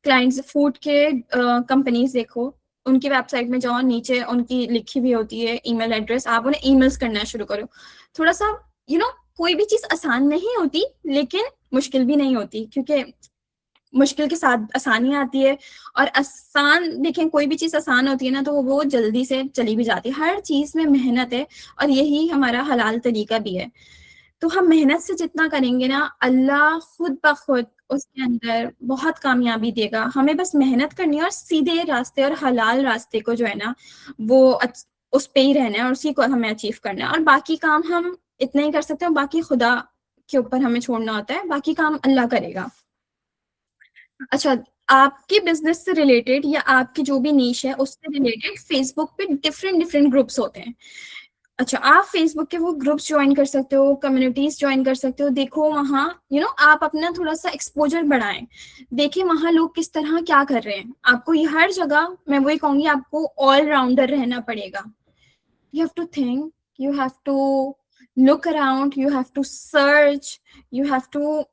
clients food के कंपनीज देखो, उनकी वेबसाइट में जाओ, नीचे उनकी लिखी हुई होती है ईमेल एड्रेस, आप उन्हें ईमेल्स करना शुरू करो. थोड़ा सा कोई भी चीज आसान नहीं होती लेकिन मुश्किल भी नहीं होती, क्योंकि मुश्किल के साथ आसानी आती है. और आसान देखें, कोई भी चीज आसान होती है ना तो वो जल्दी से चली भी जाती है. हर चीज में मेहनत है और यही हमारा हलाल तरीका भी है. तो हम मेहनत से जितना करेंगे ना, अल्लाह खुद ब खुद उसके अंदर बहुत कामयाबी देगा. हमें बस मेहनत करनी है और सीधे रास्ते और हलाल रास्ते को जो है ना वो उस पे ही रहना है और उसी को हमें अचीव करना है. और बाकी काम हम इतना ही कर सकते हैं, बाकी खुदा के ऊपर हमें छोड़ना होता है, बाकी काम अल्लाह करेगा. अच्छा, आपके बिजनेस से रिलेटेड या आपकी जो भी नीश है उससे रिलेटेड फेसबुक पे डिफरेंट डिफरेंट ग्रुप्स होते हैं. अच्छा, आप फेसबुक के वो ग्रुप्स ज्वाइन कर सकते हो, कम्युनिटीज ज्वाइन कर सकते हो. देखो वहाँ आप अपना थोड़ा सा एक्सपोजर बढ़ाएं. देखिए वहाँ लोग किस तरह क्या कर रहे हैं. आपको ये हर जगह, मैं वही कहूंगी, आपको ऑल राउंडर रहना पड़ेगा. You have to think, you have to look around, you have to search, you have to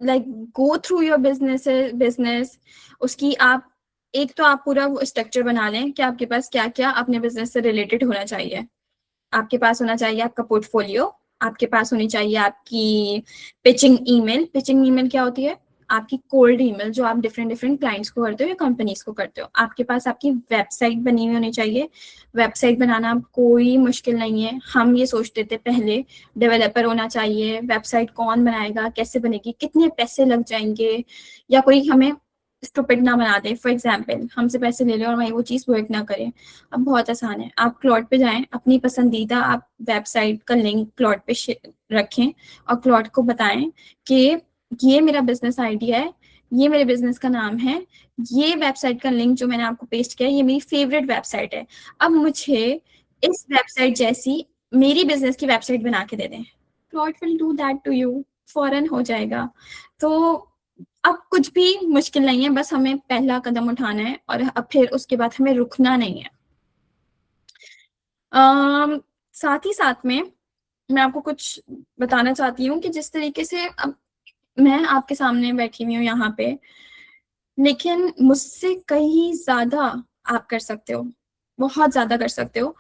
like go through your business. उसकी आप एक तो आप पूरा वो स्ट्रक्चर बना लें कि आपके पास क्या क्या अपने बिजनेस से रिलेटेड होना चाहिए. आपके पास होना चाहिए आपका पोर्टफोलियो, आपके पास होनी चाहिए आपकी पिचिंग ईमेल. पिचिंग ईमेल क्या होती है? आपकी कोल्ड ईमेल जो आप डिफरेंट डिफरेंट क्लाइंट्स को करते हो या कंपनीज को करते हो. आपके पास आपकी वेबसाइट बनी हुई होनी चाहिए. वेबसाइट बनाना कोई मुश्किल नहीं है. हम ये सोचते थे पहले डेवलपर होना चाहिए, वेबसाइट कौन बनाएगा, कैसे बनेगी, कितने पैसे लग जाएंगे, या कोई हमें स्टूपिड ना बना दे. फॉर एग्जाम्पल हमसे पैसे ले ले और वही वो चीज़ वर्क ना करे. अब बहुत आसान है, आप क्लॉट पे जाएं, अपनी पसंदीदा आप वेबसाइट का लिंक क्लॉट पे रखें और क्लॉट को बताएं कि ये मेरा बिजनेस आइडिया है, ये मेरे बिजनेस का नाम है, ये वेबसाइट का लिंक जो मैंने आपको पेस्ट किया है ये मेरी फेवरेट वेबसाइट है, अब मुझे इस वेबसाइट जैसी मेरी बिजनेस की वेबसाइट बना के दे दें. Claude will do that to you, फौरन हो जाएगा. तो अब कुछ भी मुश्किल नहीं है, बस हमें पहला कदम उठाना है और अब फिर उसके बाद हमें रुकना नहीं है. साथ ही साथ में मैं आपको कुछ बताना चाहती हूँ कि जिस तरीके से अब मैं आपके सामने बैठी हुई हूँ यहाँ पे, लेकिन मुझसे कहीं ज्यादा आप कर सकते हो, बहुत ज्यादा कर सकते हो.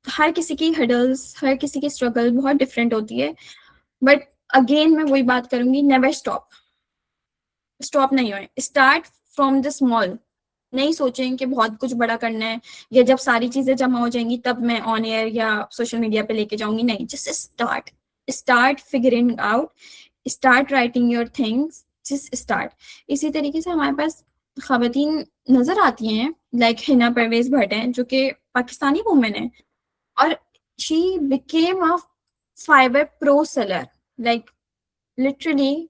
हर किसी की हर्डल्स, हर किसी की स्ट्रगल बहुत डिफरेंट होती है. बट अगेन मैं वही बात करूंगी, नेवर स्टॉप नहीं हुए. Start from the small. नहीं सोचें कि बहुत कुछ बड़ा करना है या जब सारी चीजें जमा हो जाएंगी तब मैं ऑन एयर या सोशल मीडिया पे लेके जाऊंगी. नहीं, just start figuring out, start writing your things, just start. इसी तरीके से हमारे पास खवातीन नजर आती हैं, लाइक हिना परवेज भट्ट हैं जो कि पाकिस्तानी वुमेन है और she became a fibre pro seller. Like literally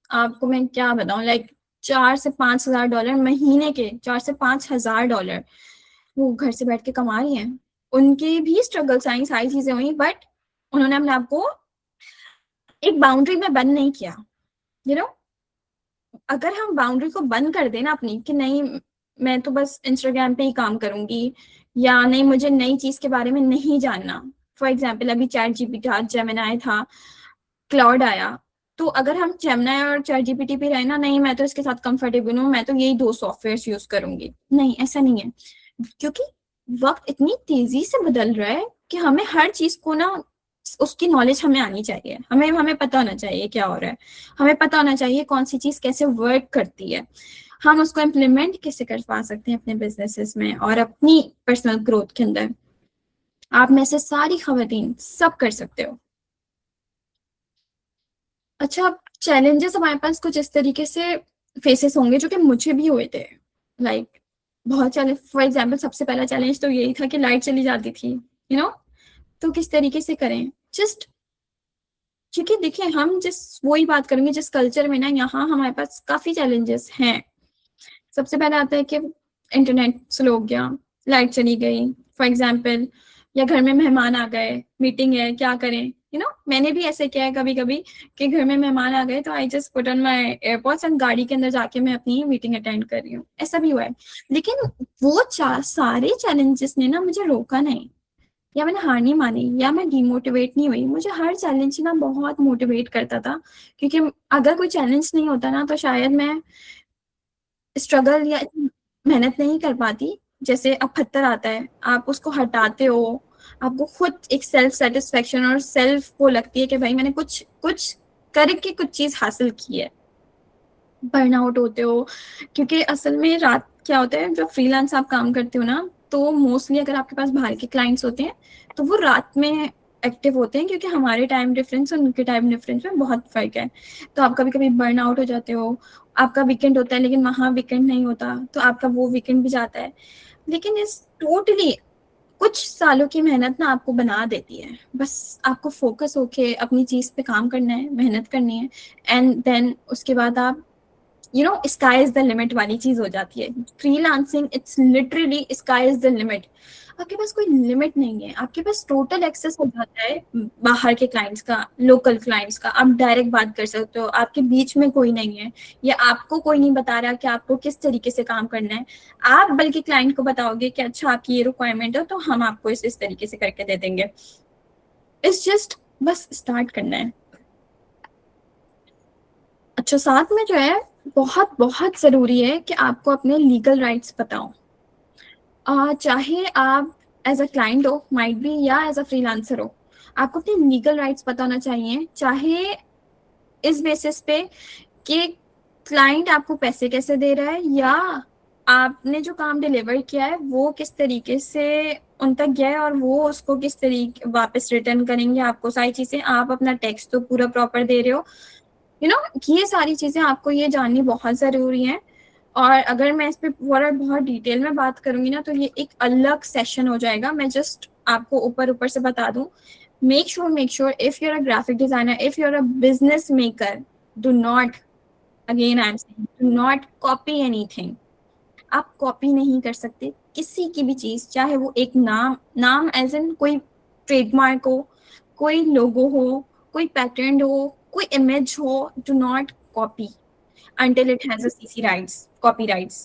आपको मैं क्या बताऊं, लाइक $4,000 से $5,000 महीने के, $4,000 से $5,000 वो घर से बैठ के कमा रही हैं. उनकी भी स्ट्रगल्स आई, सारी चीजें हुई, बट उन्होंने अपने आप को एक बाउंड्री में बंद नहीं किया. यू नो, अगर हम बाउंड्री को बंद कर देना अपनी कि नहीं मैं तो बस इंस्टाग्राम पे ही काम करूंगी, या नहीं मुझे नई चीज के बारे में नहीं जानना. फॉर एग्जाम्पल अभी चैट जीपीटी था, जेमिनाई था, क्लाउड आया. तो अगर हम जेमिनाई और चैट जीपीटी पे रहे ना, नहीं मैं तो इसके साथ कंफर्टेबल हूँ, मैं तो यही 2 सॉफ्टवेयर यूज करूंगी, नहीं ऐसा नहीं है. क्योंकि वक्त इतनी तेजी से बदल रहा है कि हमें हर चीज को ना उसकी नॉलेज हमें आनी चाहिए. हमें हमें पता होना चाहिए क्या हो रहा है, हमें पता होना चाहिए कौन सी चीज कैसे वर्क करती है, हम उसको इम्प्लीमेंट कैसे करवा सकते हैं अपने बिजनेसेस में और अपनी पर्सनल ग्रोथ के अंदर. आप में से सारी खवातीन सब कर सकते हो. अच्छा, चैलेंजेस हमारे पास कुछ इस तरीके से फेसेस होंगे जो कि मुझे भी हुए थे. लाइक बहुत चैलेंज. फॉर एग्जाम्पल सबसे पहला चैलेंज तो यही था कि लाइट चली जाती थी, तो किस तरीके से करें. जस्ट क्योंकि देखिए हम जिस वही बात करेंगे जिस कल्चर में ना, यहाँ हमारे पास काफी चैलेंजेस हैं. सबसे पहले आता है कि इंटरनेट स्लो हो गया, लाइट चली गई फॉर एग्जाम्पल, या घर में मेहमान आ गए, मीटिंग है क्या करें. मैंने भी ऐसे किया है कभी कभी कि घर में मेहमान आ गए तो आई just put on my AirPods and गाड़ी के अंदर जाके मैं अपनी मीटिंग अटेंड कर रही हूँ. ऐसा भी हुआ है. लेकिन वो सारे चैलेंजेस ने ना मुझे रोका नहीं. या मैंने हार नहीं मानी, या मैं डिमोटिवेट नहीं हुई। मुझे हर चैलेंज ना बहुत मोटिवेट करता था, क्योंकि अगर कोई चैलेंज नहीं होता ना तो शायद मैं स्ट्रगल या इतनी मेहनत नहीं कर पाती। जैसे अब पत्थर आता है, आप उसको हटाते हो, आपको खुद एक सेल्फ सेटिस्फेक्शन और सेल्फ वो लगती है कि भाई मैंने कुछ कुछ करके कुछ चीज हासिल की है। बर्नआउट होते हो, क्योंकि असल में रात क्या होता है, जब फ्रीलांस आप काम करते हो ना, तो मोस्टली अगर आपके पास बाहर के क्लाइंट्स होते हैं तो वो रात में एक्टिव होते हैं, क्योंकि हमारे टाइम डिफरेंस और उनके टाइम डिफरेंस में बहुत फर्क है। तो आप कभी कभी बर्न आउट हो जाते हो, आपका वीकेंड होता है लेकिन वहाँ वीकेंड नहीं होता, तो आपका वो वीकेंड भी जाता है। लेकिन इस टोटली कुछ सालों की मेहनत ना आपको बना देती है। बस आपको फोकस होके अपनी चीज पे काम करना है, मेहनत करनी है, एंड देन उसके बाद आप स्काई इज द लिमिट वाली चीज हो जाती है। Freelancing it's literally sky is the limit. आपके पास कोई लिमिट नहीं है, आपके पास टोटल एक्सेस हो जाता है बाहर के क्लाइंट्स का, लोकल क्लाइंट्स का। आप डायरेक्ट बात कर सकते हो, आपके बीच में कोई नहीं है, या आपको कोई नहीं बता रहा कि आपको किस तरीके से काम करना है। आप बल्कि क्लाइंट को बताओगे कि अच्छा आपकी ये रिक्वायरमेंट है तो हम आपको इस तरीके से करके दे देंगे। इट्स जस्ट बस स्टार्ट करना है। अच्छा, साथ में जो है बहुत बहुत जरूरी है कि आपको अपने लीगल राइट्स बताओ। चाहे आप एज अ क्लाइंट हो, माइट बी, या एज अ फ्रीलांसर हो, आपको अपने लीगल राइट्स पता होना चाहिए। चाहे इस बेसिस पे कि क्लाइंट आपको पैसे कैसे दे रहा है, या आपने जो काम डिलीवर किया है वो किस तरीके से उन तक गया है, और वो उसको किस तरीके वापस रिटर्न करेंगे आपको। सारी चीजें, आप अपना टैक्स तो पूरा प्रॉपर दे रहे हो, ये सारी चीजें आपको ये जाननी बहुत जरूरी है। और अगर मैं इस पे बहुत डिटेल में बात करूंगी ना तो ये एक अलग सेशन हो जाएगा। मैं जस्ट आपको ऊपर ऊपर से बता दूं, make sure if you are a graphic designer, if you are a business maker, do not, again I am saying, do not copy anything. आप कॉपी नहीं कर सकते किसी की भी चीज, चाहे वो एक नाम नाम एज इन कोई ट्रेडमार्क हो, कोई लोगो हो, कोई पैटर्न हो, कोई इमेज हो। Do not copy until it has a CC rights, copyrights,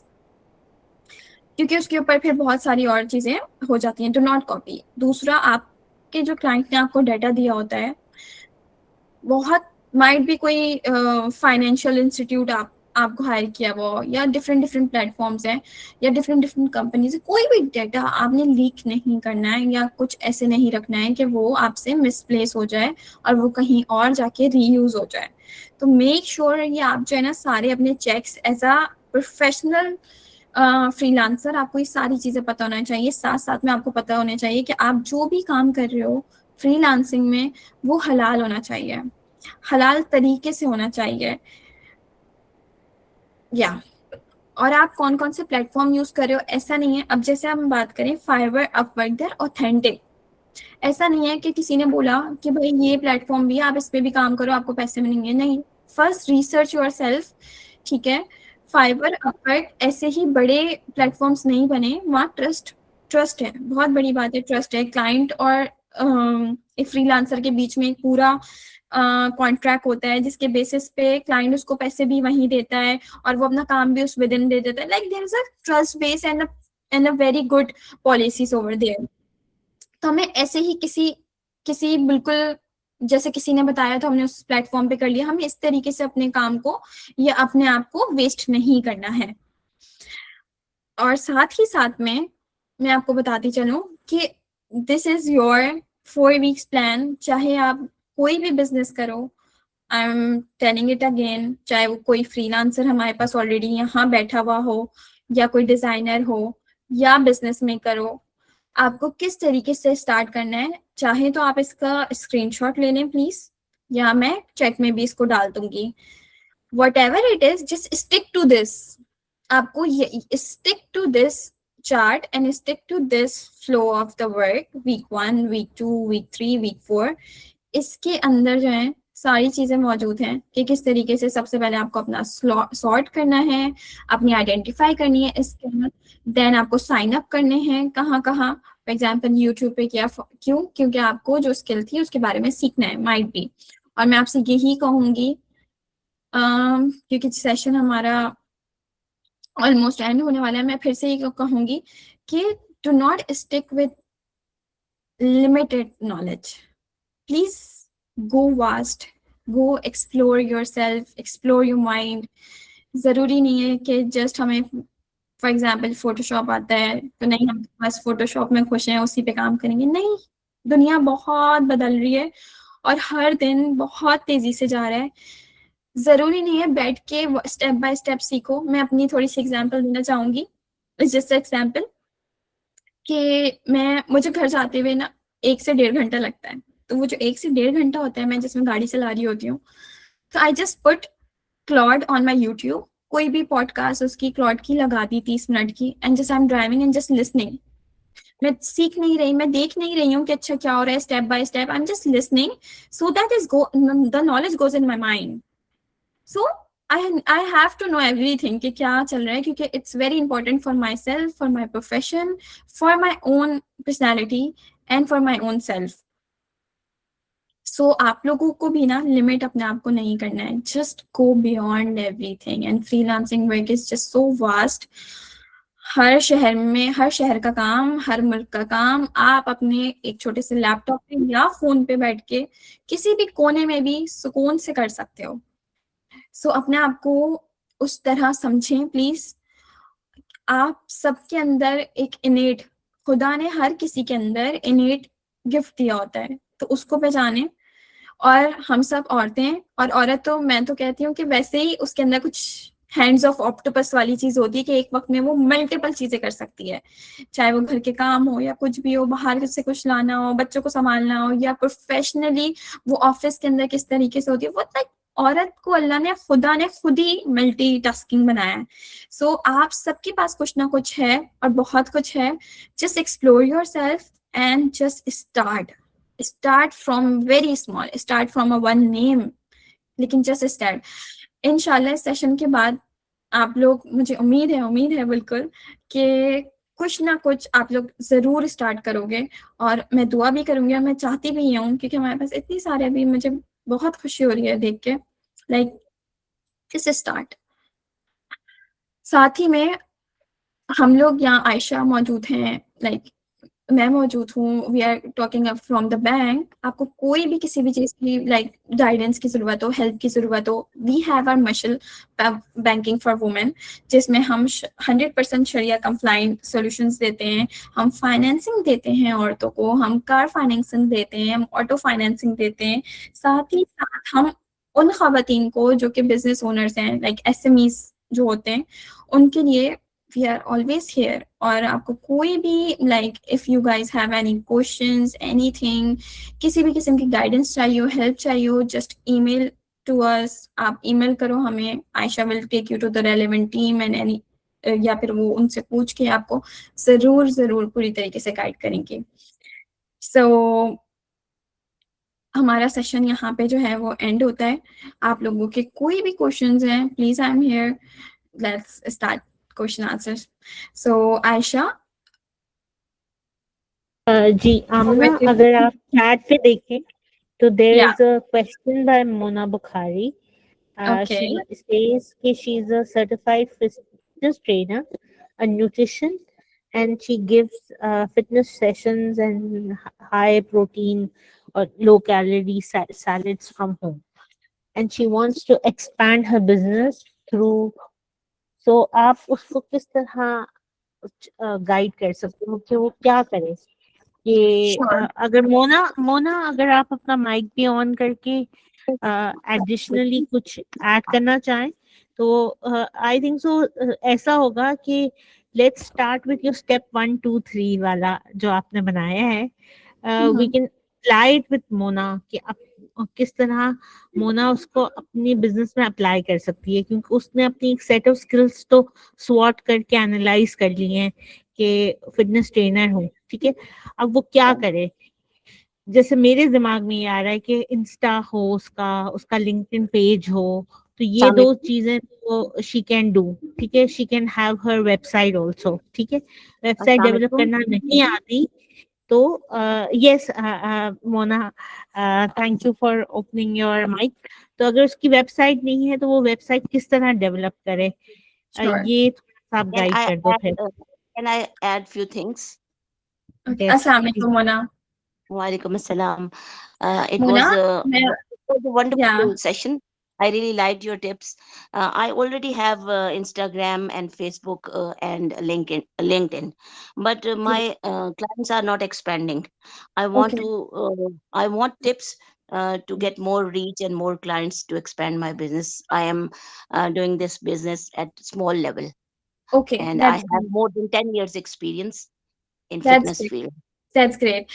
क्योंकि उसके ऊपर फिर बहुत सारी और चीजें हो जाती हैं। Do not copy. दूसरा, आपके जो क्लाइंट ने आपको डाटा दिया होता है, बहुत माइट भी कोई फाइनेंशियल इंस्टीट्यूट आपको हायर किया वो, या डिफरेंट डिफरेंट प्लेटफॉर्म्स हैं, या डिफरेंट डिफरेंट कंपनीज है, कोई भी डाटा आपने लीक नहीं करना है, या कुछ ऐसे नहीं रखना है कि वो आपसे मिसप्लेस हो जाए और वो कहीं और जाके रीयूज हो जाए। तो मेक श्योर ये आप जो है ना सारे अपने checks as a professional freelancer, आपको ये सारी चीजें पता होना चाहिए। साथ साथ में आपको पता होना चाहिए कि आप जो भी काम कर रहे हो फ्रीलांसिंग में वो हलाल होना चाहिए, हलाल तरीके से होना चाहिए। या और आप कौन कौन से प्लेटफॉर्म यूज कर रहे हो, ऐसा नहीं है। अब जैसे हम बात करें फाइवर, अपवर्क, देयर ऑथेंटिक। ऐसा नहीं है कि किसी ने बोला कि भाई ये प्लेटफॉर्म भी है, आप इस पे भी काम करो आपको पैसे मिलेंगे, नहीं। फर्स्ट रिसर्च योर सेल्फ, ठीक है। फाइवर, अपवर्क ऐसे ही बड़े प्लेटफॉर्म्स नहीं बने, वहाँ ट्रस्ट, ट्रस्ट है, बहुत बड़ी बात है, ट्रस्ट है। क्लाइंट और एक फ्रीलांसर के बीच में एक पूरा कॉन्ट्रैक्ट होता है, जिसके बेसिस पे क्लाइंट उसको पैसे भी वहीं देता है और वो अपना काम भी उस विद इन दे देता है। Like there is a trust base and a very good policies over there. तो हमें ऐसे ही किसी किसी बिल्कुल जैसे किसी ने बताया तो हमने उस प्लेटफॉर्म पे कर लिया, हमें इस तरीके से अपने काम को या अपने आप को वेस्ट नहीं करना है। और साथ ही साथ में मैं आपको बताती चलूं कि this is your 4 weeks plan. चाहे आप कोई भी बिजनेस करो, I am telling it again, चाहे वो कोई फ्रीलांसर हमारे पास ऑलरेडी यहाँ बैठा हुआ हो, या कोई डिजाइनर हो, या बिजनेस मेकर हो, आपको किस तरीके से स्टार्ट करना है। चाहे तो आप इसका स्क्रीनशॉट ले लें प्लीज, या मैं चैट में भी इसको डाल दूंगी। Whatever it is, just stick to this. आपको ये stick to this chart and stick to this flow of the work, week 1, week 2, week 3, week 4। इसके अंदर जो है सारी चीजें मौजूद हैं कि किस तरीके से सबसे पहले आपको अपना सॉर्ट करना है, अपनी आइडेंटिफाई करनी है इसके अंदर, देन आपको साइन अप करने हैं कहाँ कहाँ। फॉर एग्जाम्पल यूट्यूब पे किया, क्यों? क्योंकि आपको जो स्किल थी उसके बारे में सीखना है, माइट बी। और मैं आपसे यही कहूंगी, क्योंकि सेशन हमारा ऑलमोस्ट एंड होने वाला है, मैं फिर से ये कहूंगी कि do not stick with limited knowledge. Please go vast, go explore yourself, explore your mind. ज़रूरी नहीं है कि जस्ट हमें फॉर एग्जाम्पल फोटोशॉप आता है तो नहीं हम बस फोटोशॉप में खुश हैं उसी पे काम करेंगे, नहीं। दुनिया बहुत बदल रही है और हर दिन बहुत तेजी से जा रहा है। ज़रूरी नहीं है बैठ के स्टेप बाय स्टेप सीखो। मैं अपनी थोड़ी सी एग्जाम्पल देना चाहूँगी। जस्ट एग्जाम्पल कि मुझे घर जाते हुए ना 1 से 1.5 घंटा लगता है। तो वो जो 1 से 1.5 घंटा होता है मैं जिसमें गाड़ी चला रही होती हूँ, तो आई just put Claude on my YouTube, कोई भी पॉडकास्ट उसकी क्लॉड की लगा दी 30 मिनट की, and just I am driving and just listening. मैं सीख नहीं रही, मैं देख नहीं रही हूँ कि अच्छा क्या हो रहा है, step by step I am just listening, so that is the knowledge goes in my mind. So I have to know everything कि क्या चल रहा है, क्योंकि it's very important for myself, for my profession, for my own personality and for my own self. So आप लोगों को भी ना लिमिट अपने आप को नहीं करना है, just go beyond everything and freelancing work is just so vast. हर शहर में, हर शहर का काम, हर मुल्क का काम आप अपने एक छोटे से लैपटॉप पे या फोन पे बैठ के किसी भी कोने में भी सुकून से कर सकते हो। सो अपने आप को उस तरह समझें प्लीज। आप सबके अंदर एक इनेट, खुदा ने हर किसी के अंदर इनेट गिफ्ट दिया होता है, तो उसको पहचाने। और हम सब औरतें, और औरत तो मैं तो कहती हूँ कि वैसे ही उसके अंदर कुछ हैंड्स ऑफ ऑक्टोपस वाली चीज होती है कि एक वक्त में वो मल्टीपल चीजें कर सकती है, चाहे वो घर के काम हो या कुछ भी हो, बाहर से कुछ लाना हो, बच्चों को संभालना हो, या प्रोफेशनली वो ऑफिस के अंदर किस तरीके से होती है। वो लाइक औरत को अल्लाह ने, खुदा ने खुद ही मल्टीटास्किंग बनाया है। सो आप सबके पास कुछ ना कुछ है और बहुत कुछ है। Just explore yourself and just start from very small, start from a one name, लेकिन जस्ट स्टार्ट। इंशाल्लाह इस सेशन के बाद आप लोग, मुझे उम्मीद है बिल्कुल कि कुछ ना कुछ आप लोग जरूर स्टार्ट करोगे। और मैं दुआ भी करूंगी और मैं चाहती भी हूँ, क्योंकि हमारे पास इतनी सारे, अभी मुझे बहुत खुशी हो रही है देख के, लाइक जस्ट स्टार्ट। साथ ही में हम लोग यहाँ आयशा मौजूद हैं, लाइक मैं मौजूद हूँ, we are talking up from the bank. आपको कोई भी किसी भी चीज़ की लाइक गाइडेंस की ज़रूरत हो, हेल्प की ज़रूरत हो, we have our Mashal banking for women, जिसमें हम 100% शरिया कंप्लाइंट सॉल्यूशंस देते हैं। हम फाइनेंसिंग देते हैं औरतों को, हम कार फाइनेंसिंग देते हैं, हम ऑटो फाइनेंसिंग देते हैं। साथ ही साथ हम उन खवातीन को जो कि बिजनेस ओनर्स हैं, लाइक SMEs जो होते हैं, उनके लिए we are always here। और आपको कोई भी like if you guys have any questions, anything, किसी भी किस्म की गाइडेंस चाहिए हो, हेल्प चाहिए हो, जस्ट ईमेल टू अस। आप ईमेल करो हमें, Ayesha will take you to the relevant team and any, या फिर वो उनसे पूछ के आपको जरूर जरूर पूरी तरीके से गाइड करेंगे। सो हमारा सेशन यहाँ पे जो है वो एंड होता है। आप लोगों के कोई भी क्वेश्चंस हैं, please I am here, let's start question answers. So Ayesha, ji Amna, अगर आप चैट पे देखें तो there yeah, is a question by Mona Bukhari. okay, She says that she's a certified fitness trainer, a nutrition, and she gives fitness sessions and high protein or low calorie salads from home. And she wants to expand her business through. So आप उसको किस तरह guide कर सकते हो कि वो क्या करे? कि sure, अगर मोना मोना अगर आप अपना माइक भी ऑन करके एडिशनली कुछ ऐड करना चाहें तो आई थिंक सो ऐसा होगा कि let's start with your step 1 2 3 वाला जो आपने बनाया है. We can apply it with Mona कि आप किस तरह मोना उसको अपनी बिजनेस में अप्लाई कर सकती है, क्योंकि उसने अपनी एक सेट ऑफ स्किल्स तो स्वॉट करके एनालाइज कर ली हैं कि फिटनेस ट्रेनर हूँ, ठीक है. अब वो क्या करे? जैसे मेरे दिमाग में ये आ रहा है कि इंस्टा हो उसका उसका लिंक्डइन पेज हो, तो ये दो चीजें तो शी कैन डू, ठीक है. She can have her website also, ठीक है. वेबसाइट डेवलप करना नहीं आती तो yes Mona, thank you for opening your mic. तो अगर उसकी वेबसाइट नहीं है तो वो वेबसाइट किस तरह डेवलप करे, sure. ये थोड़ा सा आप Can गाइड I कर दो फिर. can I add few things? Okay. Yes, Assalamu please. alaikum, Mona. Walaikum assalam. It Mona, was मैं a या wonderful session. I really liked your tips. I already have Instagram and Facebook and LinkedIn, but my clients are not expanding. I want okay to. I want tips to get more reach and more clients to expand my business. I am doing this business at small level, okay, and I that's have more than 10 years experience in that's fitness field. That's great.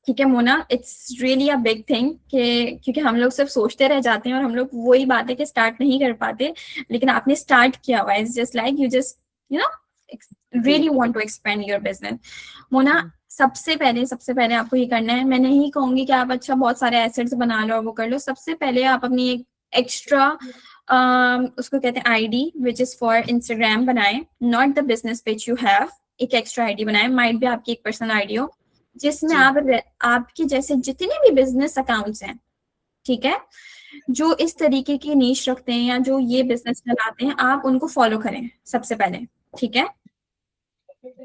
ठीक है Mona, it's really a big thing कि क्योंकि हम लोग सिर्फ सोचते रह जाते हैं और हम लोग वही बात है कि स्टार्ट नहीं कर पाते, लेकिन आपने स्टार्ट किया हुआ है। It's just like you just you know जी really want to expand your business. Mona, ji सबसे पहले आपको ये करना है, मैं नहीं कहूंगी कि आप अच्छा बहुत सारे एसेट्स बना लो और वो कर लो। सबसे पहले आप अपनी एक एक्स्ट्रा उसको कहते हैं ID which is for Instagram बनाएं, not the business page you have. एक एक्स्ट्रा आईडी बनाएं, माइट भी आपकी एक पर्सनल आईडी हो, जिसमें जी आपके जैसे जितने भी बिजनेस अकाउंट्स हैं, ठीक है, जो इस तरीके की नीश रखते हैं या जो ये बिजनेस चलाते हैं, आप उनको फॉलो करें सबसे पहले। ठीक है,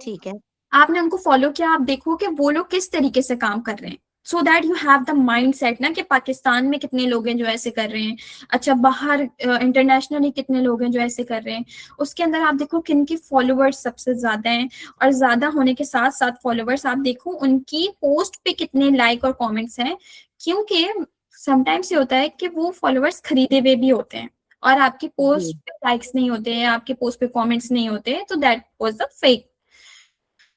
ठीक है। आपने उनको फॉलो किया, आप देखो कि वो लोग किस तरीके से काम कर रहे हैं, so that you have the mind set ना कि पाकिस्तान में कितने लोग हैं जो ऐसे कर रहे हैं, अच्छा बाहर इंटरनेशनली कितने लोग हैं जो ऐसे कर रहे हैं। उसके अंदर आप देखो किन की फॉलोअर्स सबसे ज्यादा हैं, और ज्यादा होने के साथ साथ फॉलोअर्स आप देखो उनकी पोस्ट पे कितने लाइक और कॉमेंट्स हैं, क्योंकि समटाइम्स ये होता है कि वो फॉलोअर्स खरीदे हुए भी होते हैं और आपकी जी पोस्ट पे लाइक्स नहीं होते हैं, आपके पोस्ट पे कॉमेंट्स नहीं होते, तो दैट वाज द फेक।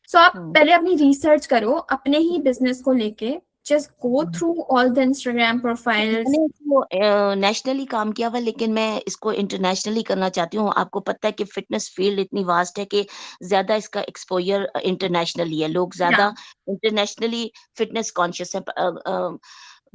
सो आप हाँ। पहले अपनी रिसर्च करो अपने ही बिजनेस को लेके, just go through all the Instagram profiles. मैंने इसको नेशनली काम किया हुआ, लेकिन मैं इसको इंटरनेशनली करना चाहती हूँ। आपको पता है कि फिटनेस फील्ड इतनी वास्ट है कि ज्यादा इसका एक्सपोजर इंटरनेशनली है। लोग या ज्यादा इंटरनेशनली फिटनेस कॉन्शियस है।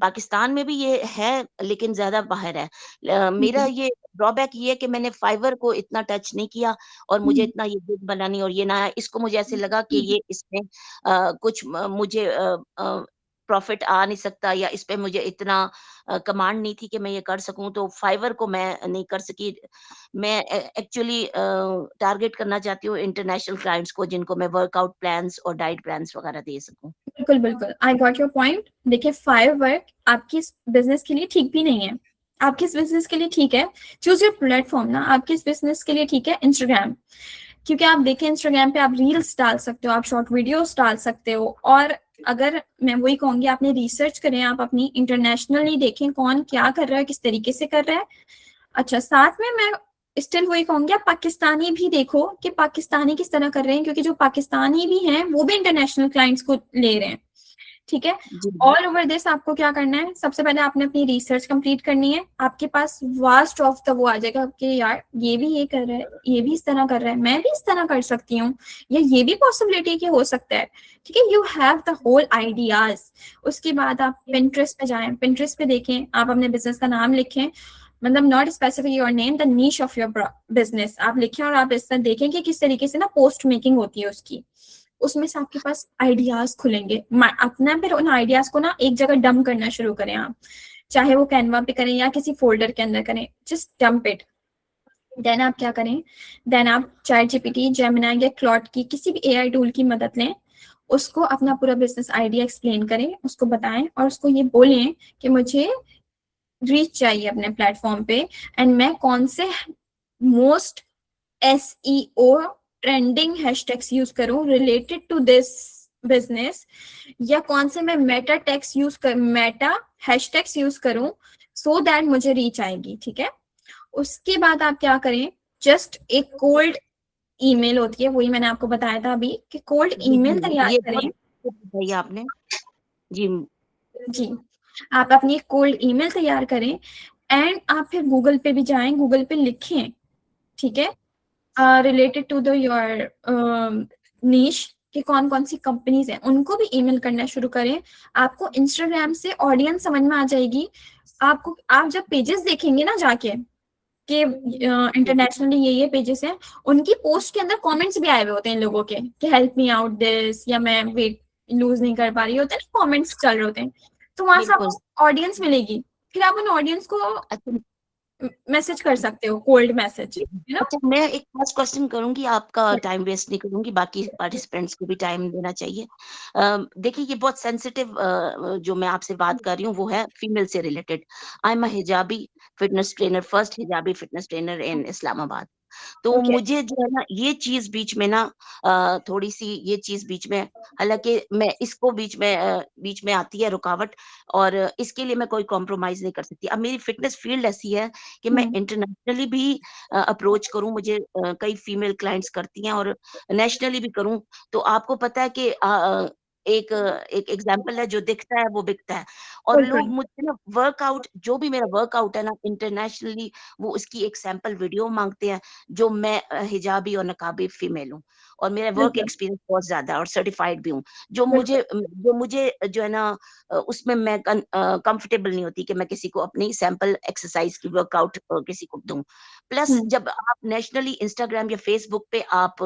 पाकिस्तान में भी ये है, लेकिन ज्यादा बाहर है। मेरा ये ड्रॉबैक ये है कि मैंने फाइवर को इतना टच नहीं किया, और मुझे इतना ये बिग बनानी और ये ना है। इसको मुझे ऐसे लगा कि ये इसमें कुछ मुझे प्रॉफिट आ नहीं सकता, या इस पे मुझे इतना कमांड नहीं थी कि मैं ये कर सकूं, तो फाइवर को मैं नहीं कर सकी। मैं एक्चुअली टारगेट करना चाहती हूँ इंटरनेशनल क्लाइंट्स को, जिनको मैं वर्कआउट प्लान्स और डाइट प्लान्स वगैरह दे सकूं। बिल्कुल बिल्कुल, आई गॉट योर पॉइंट। देखिए, फाइववर्क आपकी बिजनेस के लिए ठीक भी नहीं है। आपके इस बिजनेस के लिए ठीक है, चूज योर प्लेटफॉर्म ना। आपके इस बिजनेस के लिए ठीक है इंस्टाग्राम, क्योंकि आप देखें इंस्टाग्राम पे आप रील्स डाल सकते हो, आप शॉर्ट वीडियोस डाल सकते हो। और अगर मैं वही कहूंगी, आपने रिसर्च करें, आप अपनी इंटरनेशनली देखें कौन क्या कर रहा है, किस तरीके से कर रहा है। अच्छा, साथ में मैं स्टिल वही कहूंगी, आप पाकिस्तानी भी देखो कि पाकिस्तानी किस तरह कर रहे हैं, क्योंकि जो पाकिस्तानी भी हैं वो भी इंटरनेशनल क्लाइंट्स को ले रहे हैं। ठीक है, जी ऑल ओवर दिस आपको क्या करना है, सबसे पहले आपने अपनी रिसर्च कंप्लीट करनी है। आपके पास वास्ट ऑफ द वो आ जाएगा कि यार ये भी ये कर रहा है, ये भी इस तरह कर रहा है, मैं भी इस तरह कर सकती हूँ, या ये भी पॉसिबिलिटी कि हो सकता है। ठीक है, you have the whole ideas. उसके बाद आप पिंटरेस्ट पे जाएं, पिंटरेस्ट पे देखें, आप अपने बिजनेस का नाम लिखें, मतलब not specific your name, the niche of your business आप लिखें, और आप इस तरह देखें कि किस तरीके से ना पोस्ट मेकिंग होती है उसकी। उसमें से आपके पास आइडियाज खुलेंगे। अपना फिर उन आइडियाज को ना एक जगह डंप करना शुरू करें आप, चाहे वो कैनवा पे करें या किसी फोल्डर के अंदर करें, जस्ट डंप इट। देन आप क्या करें, देन आप चैट जीपीटी, जेमिनी या क्लॉट की किसी भी एआई टूल की मदद लें, उसको अपना पूरा बिजनेस आइडिया एक्सप्लेन करें, उसको बताएं और उसको ये बोलें कि मुझे रीच चाहिए अपने प्लेटफॉर्म पे, एंड मैं कौन से most SEO trending hashtags use करूं रिलेटेड टू दिस बिजनेस, या कौन से मैं मेटा हैशटैग्स यूज करूं, सो दैट मुझे रीच आएगी। ठीक है, उसके बाद आप क्या करें, जस्ट एक कोल्ड ईमेल होती है, वही मैंने आपको बताया था अभी कि कोल्ड जी ईमेल जी, तैयार ये बहुत करें। अच्छी बात बताई आपने। जी जी, आप अपनी एक कोल्ड ईमेल तैयार करें, एंड आप फिर गूगल पे भी जाएं, गूगल पे लिखें, ठीक है, related to the your niche, कि कौन कौन सी कंपनीज हैं, उनको भी ईमेल करना शुरू करें। आपको इंस्टाग्राम से ऑडियंस समझ में आ जाएगी। आपको, आप जब पेजेस देखेंगे ना जाके कि इंटरनेशनली ये पेजेस हैं, उनकी पोस्ट के अंदर कमेंट्स भी आए हुए होते हैं लोगों के कि हेल्प मी आउट दिस, या मैं वेट लूज नहीं कर पा रही, होते हैं ना, कमेंट्स चल रहे होते हैं, तो वहां से बिल्कुल। आपको ऑडियंस मिलेगी। फिर आप उन ऑडियंस को अच्छा मैसेज कर सकते हो, कोल्ड मैसेज, यू नो। अच्छा, मैं एक लास्ट क्वेश्चन करूंगी, आपका टाइम वेस्ट नहीं करूंगी, बाकी पार्टिसिपेंट्स को भी टाइम देना चाहिए। देखिए, ये बहुत सेंसिटिव जो मैं आपसे बात कर रही हूँ वो है फीमेल से related. I am a hijabi fitness trainer, first hijabi fitness trainer in Islamabad. तो ओके, मुझे जो है ना ये चीज बीच में ना थोड़ी सी ये चीज बीच में, हालांकि मैं इसको बीच में आती है रुकावट, और इसके लिए मैं कोई कॉम्प्रोमाइज नहीं कर सकती। अब मेरी फिटनेस फील्ड ऐसी है कि मैं इंटरनेशनली भी अप्रोच करूं, मुझे कई फीमेल क्लाइंट्स करती हैं, और नेशनली भी करूं। तो आपको पता है कि एक एक एग्जाम्पल है, जो दिखता है वो बिकता है। और लोग बिल्कुल मुझसे ना वर्कआउट, जो भी मेरा वर्कआउट है ना इंटरनेशनली, वो उसकी एक सैंपल वीडियो मांगते हैं, जो मैं हिजाबी और नकाबी फीमेल हूँ, और मेरा वर्क बिल्कुल एक्सपीरियंस बहुत ज्यादा है और सर्टिफाइड भी हूँ। बिल्कुल। जो मुझे जो है ना उसमें मैं कंफर्टेबल नहीं होती कि मैं किसी को अपनी सैंपल एक्सरसाइज की वर्कआउट किसी को दूं। प्लस हम्म, जब आप नेशनली इंस्टाग्राम या फेसबुक पे आप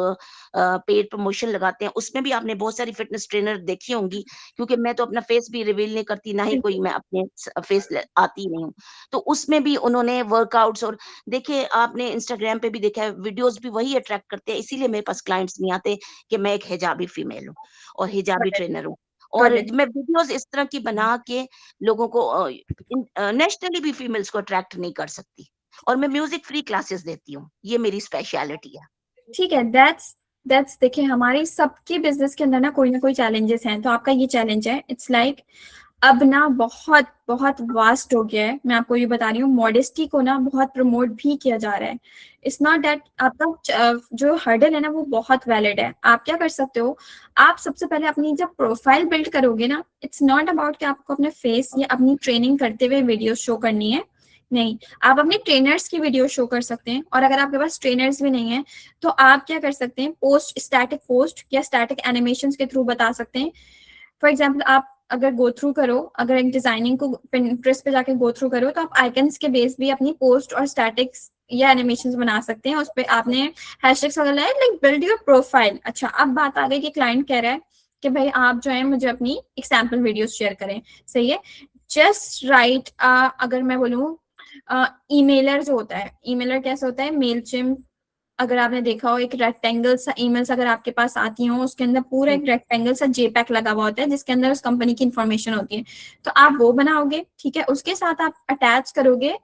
पेड प्रमोशन लगाते हैं, उसमें भी आपने बहुत सारी फिटनेस ट्रेनर देखी होंगी, क्योंकि मैं तो अपना फेस भी रिवील नहीं करती, ना ही कोई बिल्कुल मैं अपने फेस आती नहीं हूँ। तो उसमें भी उन्होंने वर्कआउट्स, और देखिए आपने इंस्टाग्राम पे भी देखा है, वीडियोस भी वही अट्रैक्ट करते हैं, इसीलिए मेरे पास क्लाइंट्स नहीं आते कि मैं एक हिजाबी फीमेल हूँ और हिजाबी गॉट इट, ट्रेनर हूँ। और गॉट इट। मैं वीडियोस इस तरह की बना के लोगों को नेशनली भी फीमेल्स को अट्रैक्ट नहीं कर सकती। और मैं म्यूजिक फ्री क्लासेस देती हूँ, ये मेरी स्पेशलिटी है। ठीक है, दैट्स देखिए, हमारी सबके बिजनेस के अंदर ना कोई चैलेंजेस हैं, तो आपका ये चैलेंज है। इट्स लाइक अब ना बहुत बहुत वास्ट हो गया है। मैं आपको ये बता रही हूँ, मॉडेस्टी को ना बहुत प्रमोट भी किया जा रहा है। इट्स नॉट दैट आपका जो हर्डल है ना वो बहुत वैलिड है। आप क्या कर सकते हो, आप सबसे पहले अपनी जब प्रोफाइल बिल्ड करोगे ना, इट्स नॉट अबाउट कि आपको अपने फेस या अपनी ट्रेनिंग करते हुए वीडियो शो करनी है। नहीं, आप अपने ट्रेनर्स की वीडियो शो कर सकते हैं। और अगर आपके पास ट्रेनर्स भी नहीं है, तो आप क्या कर सकते हैं, स्टैटिक पोस्ट या स्टैटिक एनिमेशन के थ्रू बता सकते हैं। फॉर एग्जाम्पल, आप अगर गो थ्रू करो, अगर एक डिजाइनिंग को पिंटरेस्ट पे जाके गो थ्रू करो, तो आप आइकन्स के बेस भी अपनी पोस्ट और स्टैटिक्स या एनिमेशंस बना सकते हैं। उस पे आपने हैशटैग्स वगैरह लाइक बिल्ड योर प्रोफाइल। अच्छा, अब बात आ गई कि क्लाइंट कह रहा है कि भाई आप जो है मुझे अपनी एक सैम्पल वीडियो शेयर करें। सही है, जस्ट राइट। अगर मैं बोलूँ, ईमेलर जो होता है, ईमेलर कैसे होता है, मेलचिम, अगर आपने देखा हो, एक रेक्टेंगल सा ईमेल्स अगर आपके पास आती हो, उसके अंदर पूरा एक रेक्टेंगल सा जेपैक लगा हुआ होता है जिसके अंदर उस कंपनी की इंफॉर्मेशन होती है। तो आप वो बनाओगे, ठीक है। उसके साथ आप अटैच करोगे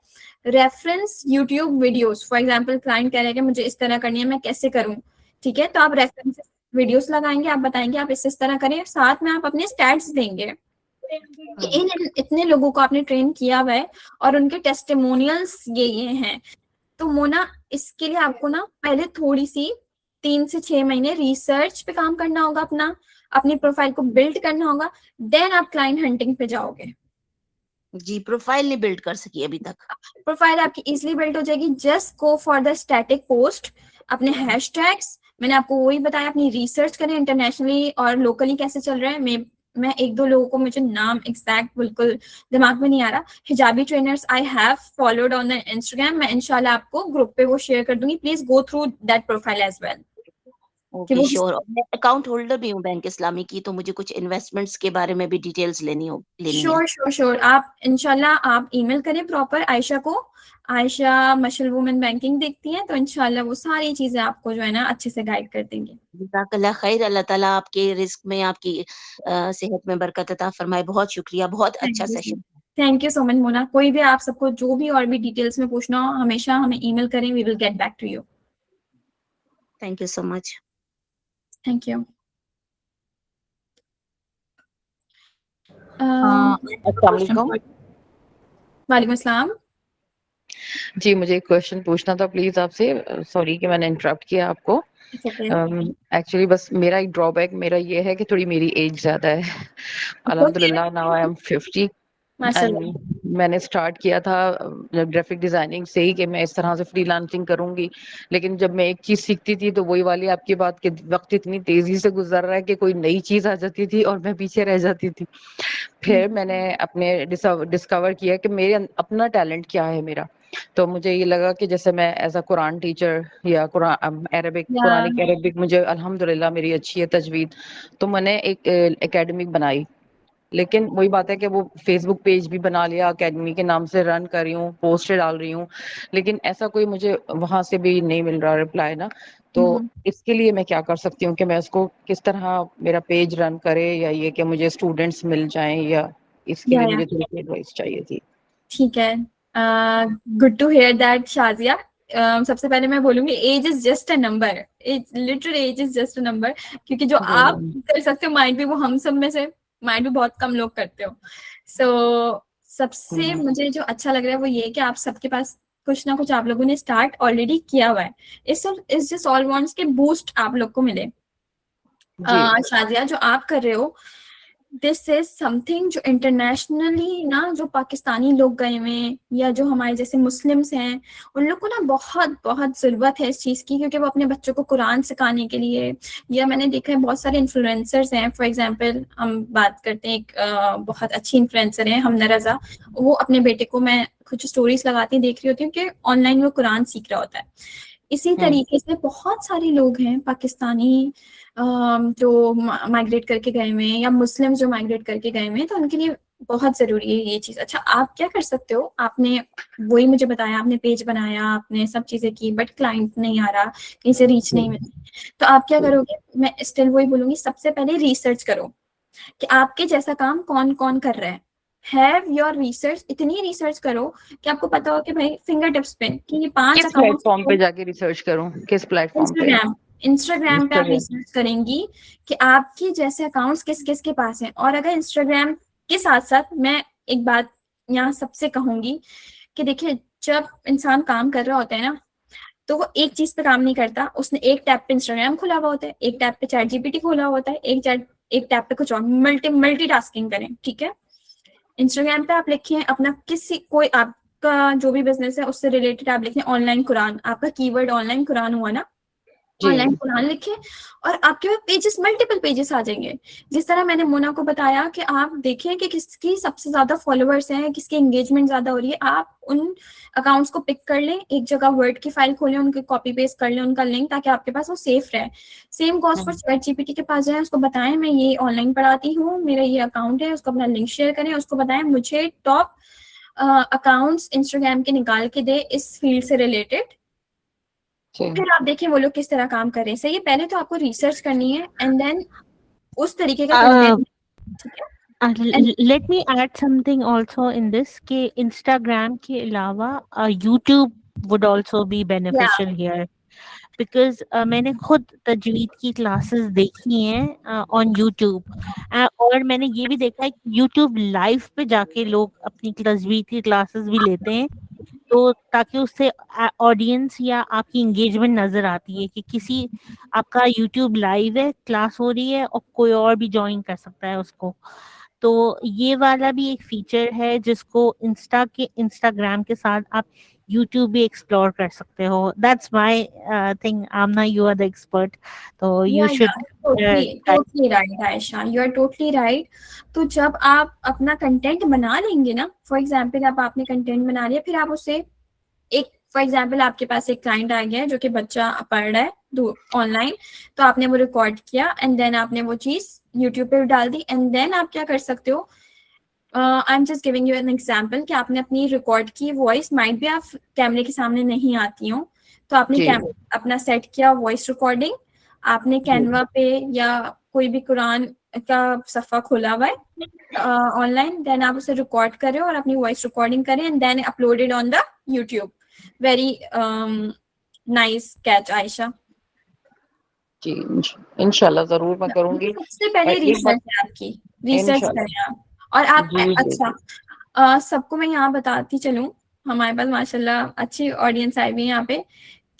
reference YouTube videos. For example, client कह रहे हैं कि मुझे इस तरह करनी है, मैं कैसे करूं, ठीक है। तो आप रेफरेंस वीडियोस लगाएंगे, आप बताएंगे आप इस तरह करें, साथ में आप अपने स्टैट्स देंगे कि इन इतने लोगों को आपने ट्रेन किया हुआ है और उनके टेस्टिमोनियल्स ये हैं। तो मोना, इसके लिए आपको ना पहले थोड़ी सी 3 से 6 महीने रिसर्च पे काम करना होगा, अपनी प्रोफाइल को बिल्ड करना होगा। देन आप क्लाइंट हंटिंग पे जाओगे। जी, प्रोफाइल नहीं बिल्ड कर सकी अभी तक। प्रोफाइल आपकी इजीली बिल्ड हो जाएगी। Just go for the static post, अपने हैशटैग्स, मैंने आपको वही बताया, अपनी रिसर्च करें इंटरनेशनली और लोकली कैसे चल रहा है। मैं एक दो लोगों को, मुझे नाम एग्जैक्ट बिल्कुल दिमाग में नहीं आ रहा, hijabi trainers I have followed on the Instagram. मैं इंशाल्लाह आपको ग्रुप पे वो शेयर कर दूंगी। Please go through that profile as well कि ओके, वो। श्योर। और मैं अकाउंट होल्डर भी हूँ बैंक इस्लामी की, तो मुझे कुछ इन्वेस्टमेंट्स के बारे में भी डिटेल्स लेनी है। श्योर श्योर श्योर, आप इंशाल्लाह आप ईमेल करें प्रॉपर आयशा को। आयशा मशल वुमेन बैंकिंग देखती हैं, तो इंशाल्लाह वो सारी चीजें आपको जो है ना अच्छे से गाइड कर देंगे। जज़ाकल्लाह खैर, अल्लाह ताला आपके रिस्क में, आपकी सेहत में बरकत अता फरमाए। बहुत शुक्रिया, बहुत अच्छा session. Thank you so much Mona. कोई भी आप सबको जो भी और भी डिटेल्स में पूछना हो, हमेशा हमें ईमेल करें, we will get back to you. Thank you so much. Thank you. अस्सलाम वालेकुम। वालेकुम अस्सलाम। जी, मुझे एक क्वेश्चन पूछना था प्लीज आपसे। सॉरी कि मैंने इंटरप्ट किया आपको। एक्चुअली बस मेरा एक ड्रॉबैक मेरा ये है कि थोड़ी मेरी एज ज्यादा है। अल्हम्दुलिल्लाह नाउ आई एम 50 माशाल्लाह। एंड मैंने स्टार्ट किया था ग्राफिक डिजाइनिंग से ही कि मैं इस तरह से फ्रीलांसिंग करूंगी। लेकिन जब मैं एक चीज सीखती थी तो वही वाली आपकी बात कि वक्त इतनी तेजी से गुजर रहा है कि कोई नई चीज आ जाती थी और मैं पीछे रह जाती थी। फिर मैंने अपने डिस्कवर किया कि मेरे अपना टैलेंट क्या है मेरा। तो मुझे ये लगा कि जैसे मैं एज अ कुरान टीचर या कुरान अरबिक या कुरानिक अरबिक मुझे अल्हम्दुलिल्लाह मेरी अच्छी है तजवीद। तो मैंने एक एकेडमिक बनाई। लेकिन वही बात है कि वो फेसबुक पेज भी बना लिया, अकेडमी के नाम से रन कर रही हूँ, पोस्ट डाल रही हूँ, लेकिन ऐसा कोई मुझे वहां से भी नहीं मिल रहा रिप्लाई ना। तो इसके लिए मैं क्या कर सकती हूँ कि मैं उसको किस तरह मेरा पेज रन करे, या ये कि मुझे स्टूडेंट्स मिल जाएं, या इसके लिए या मुझे थोड़ी एडवाइस चाहिए थी। ठीक है, good to hear that Shazia. सबसे पहले मैं बोलूंगी age is just a number, literally age is just a number, क्योंकि जो आप कर सकते हो माइट भी वो हम सब में से माइट भी बहुत कम लोग करते हो। सो सबसे मुझे जो अच्छा लग रहा है वो ये कि आप सबके पास कुछ ना कुछ आप लोगों ने स्टार्ट ऑलरेडी किया हुआ है। इस जस्ट ऑल वांट्स के बूस्ट आप लोग को मिले। शाजिया जो आप कर रहे हो दिस इज समथिंग जो इंटरनेशनली ना, जो पाकिस्तानी लोग गए हुए हैं या जो हमारे जैसे मुस्लिम्स हैं उन लोग को ना बहुत बहुत जरूरत है इस चीज़ की, क्योंकि वो अपने बच्चों को कुरान सिखाने के लिए, या मैंने देखा है बहुत सारे इन्फ्लुएंसर्स हैं। फॉर एग्जांपल हम बात करते हैं, एक बहुत अच्छी इन्फ्लुएंसर है हमना रजा, वो अपने बेटे को, मैं कुछ स्टोरीज लगाती देख रही होती हूँ कि ऑनलाइन वो कुरान सीख रहा होता है। इसी तरीके से बहुत सारे लोग हैं पाकिस्तानी जो माइग्रेट करके गए हुए हैं या मुस्लिम जो माइग्रेट करके गए हुए हैं, तो उनके लिए बहुत जरूरी है ये चीज। अच्छा, आप क्या कर सकते हो, आपने वही मुझे बताया, आपने पेज बनाया, आपने सब चीजें की, बट क्लाइंट नहीं आ रहा, कहीं से रीच नहीं मिल रही, तो आप क्या करोगे? मैं स्टिल वही बोलूंगी, सबसे पहले रिसर्च करो कि आपके जैसा काम कौन कौन कर रहा है। हैव योर रिसर्च, इतनी रिसर्च करो कि आपको पता हो कि भाई फिंगर टिप्स पे कि ये 5 किस प्लेटफॉर्म पे जाके रिसर्च करूं, किस प्लेटफॉर्म पे? इंस्टाग्राम पे आप रिसर्च करेंगी कि आपके जैसे अकाउंट्स किस किस के पास हैं। और अगर इंस्टाग्राम के साथ साथ मैं एक बात यहाँ सबसे कहूंगी कि देखिए, जब इंसान काम कर रहा होता है ना, तो वो एक चीज पे काम नहीं करता, उसने एक टैब पे इंस्टाग्राम खोला हुआ होता है, एक टैब पे चैट जीपीटी खोला हुआ होता है, एक टैब पे कुछ और, मल्टीटास्किंग करें, ठीक है। इंस्टाग्राम पे आप लिखिए अपना कोई आपका जो भी बिजनेस है उससे रिलेटेड आप लिखें ऑनलाइन कुरान, आपका कीवर्ड ऑनलाइन कुरान हुआ ना, ऑनलाइन कुरान लिखे और आपके पास पेजेस, मल्टीपल पेजेस आ जाएंगे। जिस तरह मैंने मोना को बताया कि आप देखें कि किसकी सबसे ज्यादा फॉलोअर्स हैं, किसकी एंगेजमेंट ज्यादा हो रही है, आप उन अकाउंट्स को पिक कर लें, एक जगह वर्ड की फाइल खोलें, उनके कॉपी पेस्ट कर लें उनका लिंक, ताकि आपके पास वो सेफ रहे। Same cost for chat GPT के पास जाए, उसको बताएं मैं ये ऑनलाइन पढ़ाती हूँ, मेरा ये अकाउंट है, उसको अपना लिंक शेयर करें, उसको बताएं मुझे टॉप अकाउंट्स इंस्टाग्राम के निकाल के दे इस फील्ड से रिलेटेड। फिर आप देखिए वो लोग किस तरह काम कर रहे हैं। सही है, पहले तो आपको रिसर्च करनी है एंड देन उस तरीके का कंटेंट, ठीक है। Let me add something also in this कि Instagram के अलावा YouTube would also be beneficial here because मैंने खुद तजवीद की क्लासेस देखी हैं on YouTube और मैंने ये भी देखा है कि YouTube लाइव पे जाके लोग अपनी तजवीद की क्लासेस भी लेते हैं, तो ताकि उससे ऑडियंस या आपकी एंगेजमेंट नजर आती है कि किसी आपका YouTube लाइव है, क्लास हो रही है और कोई और भी ज्वाइन कर सकता है उसको। तो ये वाला भी एक फीचर है जिसको इंस्टाग्राम के साथ आप YouTube भी एक्सप्लोर कर सकते हो। That's my thing. Aamna, you are the expert, तो you should totally right Ayesha, you are totally right. तो जब आप अपना कंटेंट बना लेंगे ना, फॉर एग्जाम्पल अब आपने कंटेंट बना लिया, फिर आप उसे एक, फॉर एग्जाम्पल आपके पास एक क्लाइंट आ गया है जो कि बच्चा पढ़ रहा है ऑनलाइन, तो आपने वो रिकॉर्ड किया एंड देन आपने वो चीज यूट्यूब पे डाल दी एंड देन आप क्या कर सकते हो, I am just giving you an example कि आपने अपनी रिकॉर्ड की वॉइस, माइट भी आप कैमरे के सामने नहीं आती हो, तो आपने अपना सेट किया वॉइस रिकॉर्डिंग, आपने कैनवा पे या कोई भी कुरान का सफ़ा खोला हुआ है ऑनलाइन, देन आप उसे रिकॉर्ड करें और अपनी वॉइस रिकॉर्डिंग करें and then uploaded on the YouTube. Very nice catch Ayesha. जी, इंशाल्लाह जरूर मैं करूंगी। सबसे पहले रिसर्च है आपकी, रिसर्च करें आप। और आप अच्छा, सबको मैं यहाँ बताती चलूँ, हमारे पास माशाल्लाह अच्छी ऑडियंस आई हुई है यहाँ पे,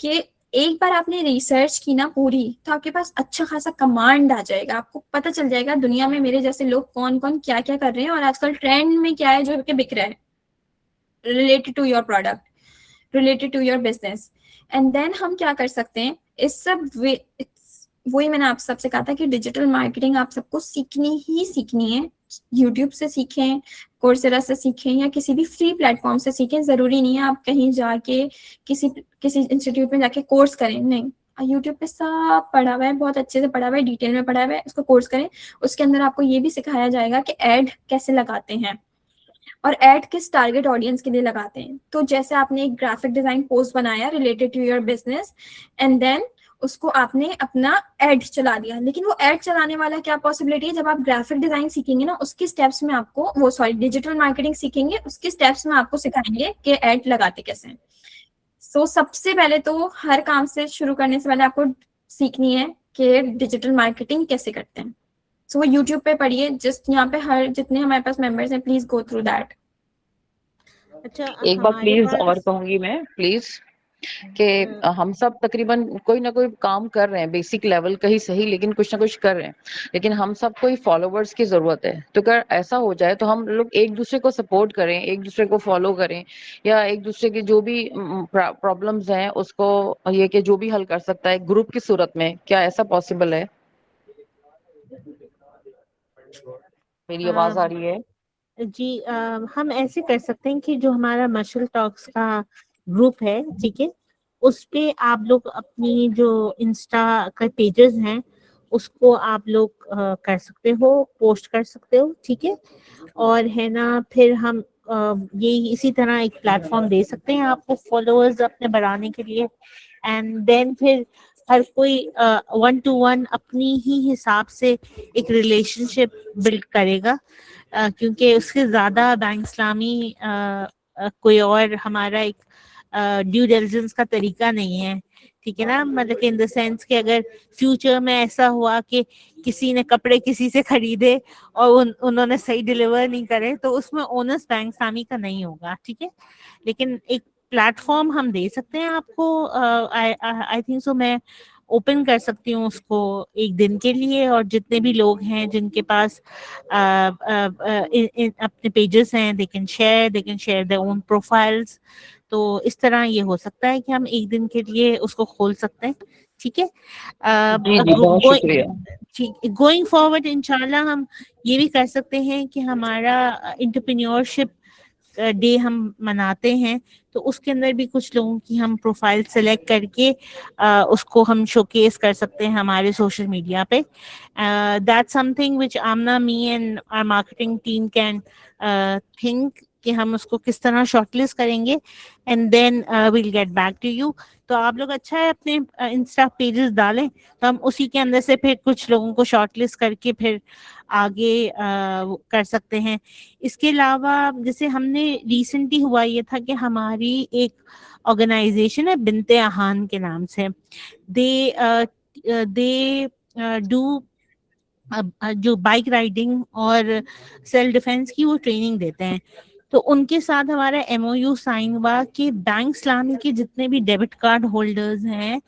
कि एक बार आपने रिसर्च की ना पूरी, तो आपके पास अच्छा खासा कमांड आ जाएगा, आपको पता चल जाएगा दुनिया में मेरे जैसे लोग कौन कौन क्या क्या कर रहे हैं और आजकल ट्रेंड में क्या है जो कि बिक रहा है related to your product, related to your business. And then हम क्या कर सकते हैं, इस सब वही मैंने आप सबसे कहा था कि डिजिटल मार्केटिंग आप सबको सीखनी ही सीखनी है। यूट्यूब से सीखें, कोर्सेरा से सीखें या किसी भी फ्री प्लेटफॉर्म से सीखें। जरूरी नहीं है आप कहीं जाके किसी इंस्टीट्यूट में जाके कोर्स करें, नहीं, यूट्यूब पे सब पढ़ा हुआ है, बहुत अच्छे से पढ़ा हुआ है, डिटेल में पढ़ा हुआ है, उसको कोर्स करें। उसके अंदर आपको ये भी सिखाया जाएगा कि ऐड कैसे लगाते हैं और ऐड किस टारगेट ऑडियंस के लिए लगाते हैं। तो जैसे आपने एक ग्राफिक डिजाइन पोस्ट बनाया related to your business and then उसको आपने अपना ऐड चला दिया, लेकिन वो ऐड चलाने वाला क्या पॉसिबिलिटी है, जब आप ग्राफिक डिजाइन सीखेंगे ना उसके स्टेप्स में आपको वो डिजिटल मार्केटिंग सीखेंगे, उसके स्टेप्स में आपको सिखाएंगे कि ऐड लगाते कैसे हैं। सो सबसे पहले तो हर काम से शुरू करने से पहले आपको सीखनी है कि डिजिटल मार्केटिंग कैसे करते हैं। सो वो यूट्यूब पे पढ़िए, जस्ट यहाँ पे हर जितने हमारे पास मेंबर्स हैं प्लीज गो थ्रू दैट। अच्छा, एक बात हमारे प्लीज और पास कहूंगी मैं, प्लीज, कि अ, हम सब तकरीबन कोई ना कोई काम कर रहे हैं, बेसिक लेवल का ही सही, लेकिन कुछ ना कुछ कर रहे हैं। लेकिन हम सब कोई फॉलोवर्स की जरूरत है, तो अगर ऐसा हो जाए तो हम लोग एक दूसरे को सपोर्ट करें, एक दूसरे को फॉलो करें, या एक दूसरे की जो भी प्रॉब्लम्स हैं उसको ये कि जो भी हल कर सकता है ग्रुप की सूरत में, क्या ऐसा पॉसिबल है? मेरी आवाज आ अ, रही है? जी, हम ऐसे कर सकते हैं कि जो हमारा मशल टॉक्स का ग्रुप है, ठीक है, उस पे आप लोग अपनी जो इंस्टा का पेजेस हैं उसको आप लोग कर सकते हो, पोस्ट कर सकते हो, ठीक है। और है ना, फिर हम ये इसी तरह एक प्लेटफॉर्म दे सकते हैं आपको फॉलोअर्स अपने बढ़ाने के लिए। एंड देन फिर हर कोई 1 to 1 अपनी ही हिसाब से एक रिलेशनशिप बिल्ड करेगा, क्योंकि उसके ज्यादा बैंक इस्लामी कोई और हमारा एक ड्यू डिलिजेंस का तरीका नहीं है, ठीक है ना। मतलब इन द सेंस कि अगर फ्यूचर में ऐसा हुआ कि किसी ने कपड़े किसी से खरीदे और उन्होंने सही डिलीवर नहीं करे, तो उसमें ओनर्स बैंक इस्लामी का नहीं होगा, ठीक है। लेकिन एक प्लेटफॉर्म हम दे सकते हैं आपको, आई थिंक सो, मैं ओपन कर सकती हूँ उसको एक दिन के लिए, और जितने भी लोग हैं जिनके पास अपने पेजेस हैं, they can share their own profiles. तो इस तरह ये हो सकता है कि हम एक दिन के लिए उसको खोल सकते हैं, ठीक है। जी जी, बहुत शुक्रिया। ठीक, गोइंग फॉरवर्ड इंशाल्लाह हम ये भी कर सकते हैं कि हमारा एंटरप्रेन्योरशिप डे हम मनाते हैं, तो उसके अंदर भी कुछ लोगों की हम प्रोफाइल सेलेक्ट करके उसको हम शोकेस कर सकते हैं हमारे सोशल मीडिया पे। That's something which Amna, me and our marketing team can think कि हम उसको किस तरह शॉर्टलिस्ट करेंगे, and then will get back to you. तो आप लोग अच्छा है अपने इंस्टा पेजेस डालें, तो हम उसी के अंदर से फिर कुछ लोगों को शॉर्टलिस्ट करके फिर आगे कर सकते हैं। इसके अलावा जैसे हमने रिसेंटली हुआ ये था कि हमारी एक ऑर्गेनाइजेशन है बिनते आहान के नाम से, दे दे डू जो बाइक राइडिंग और सेल्फ डिफेंस की वो ट्रेनिंग देते हैं। तो उनके साथ हमारा एमओयू साइन हुआ कि बैंक इस्लामी के जितने भी डेबिट कार्ड होल्डर्स हैं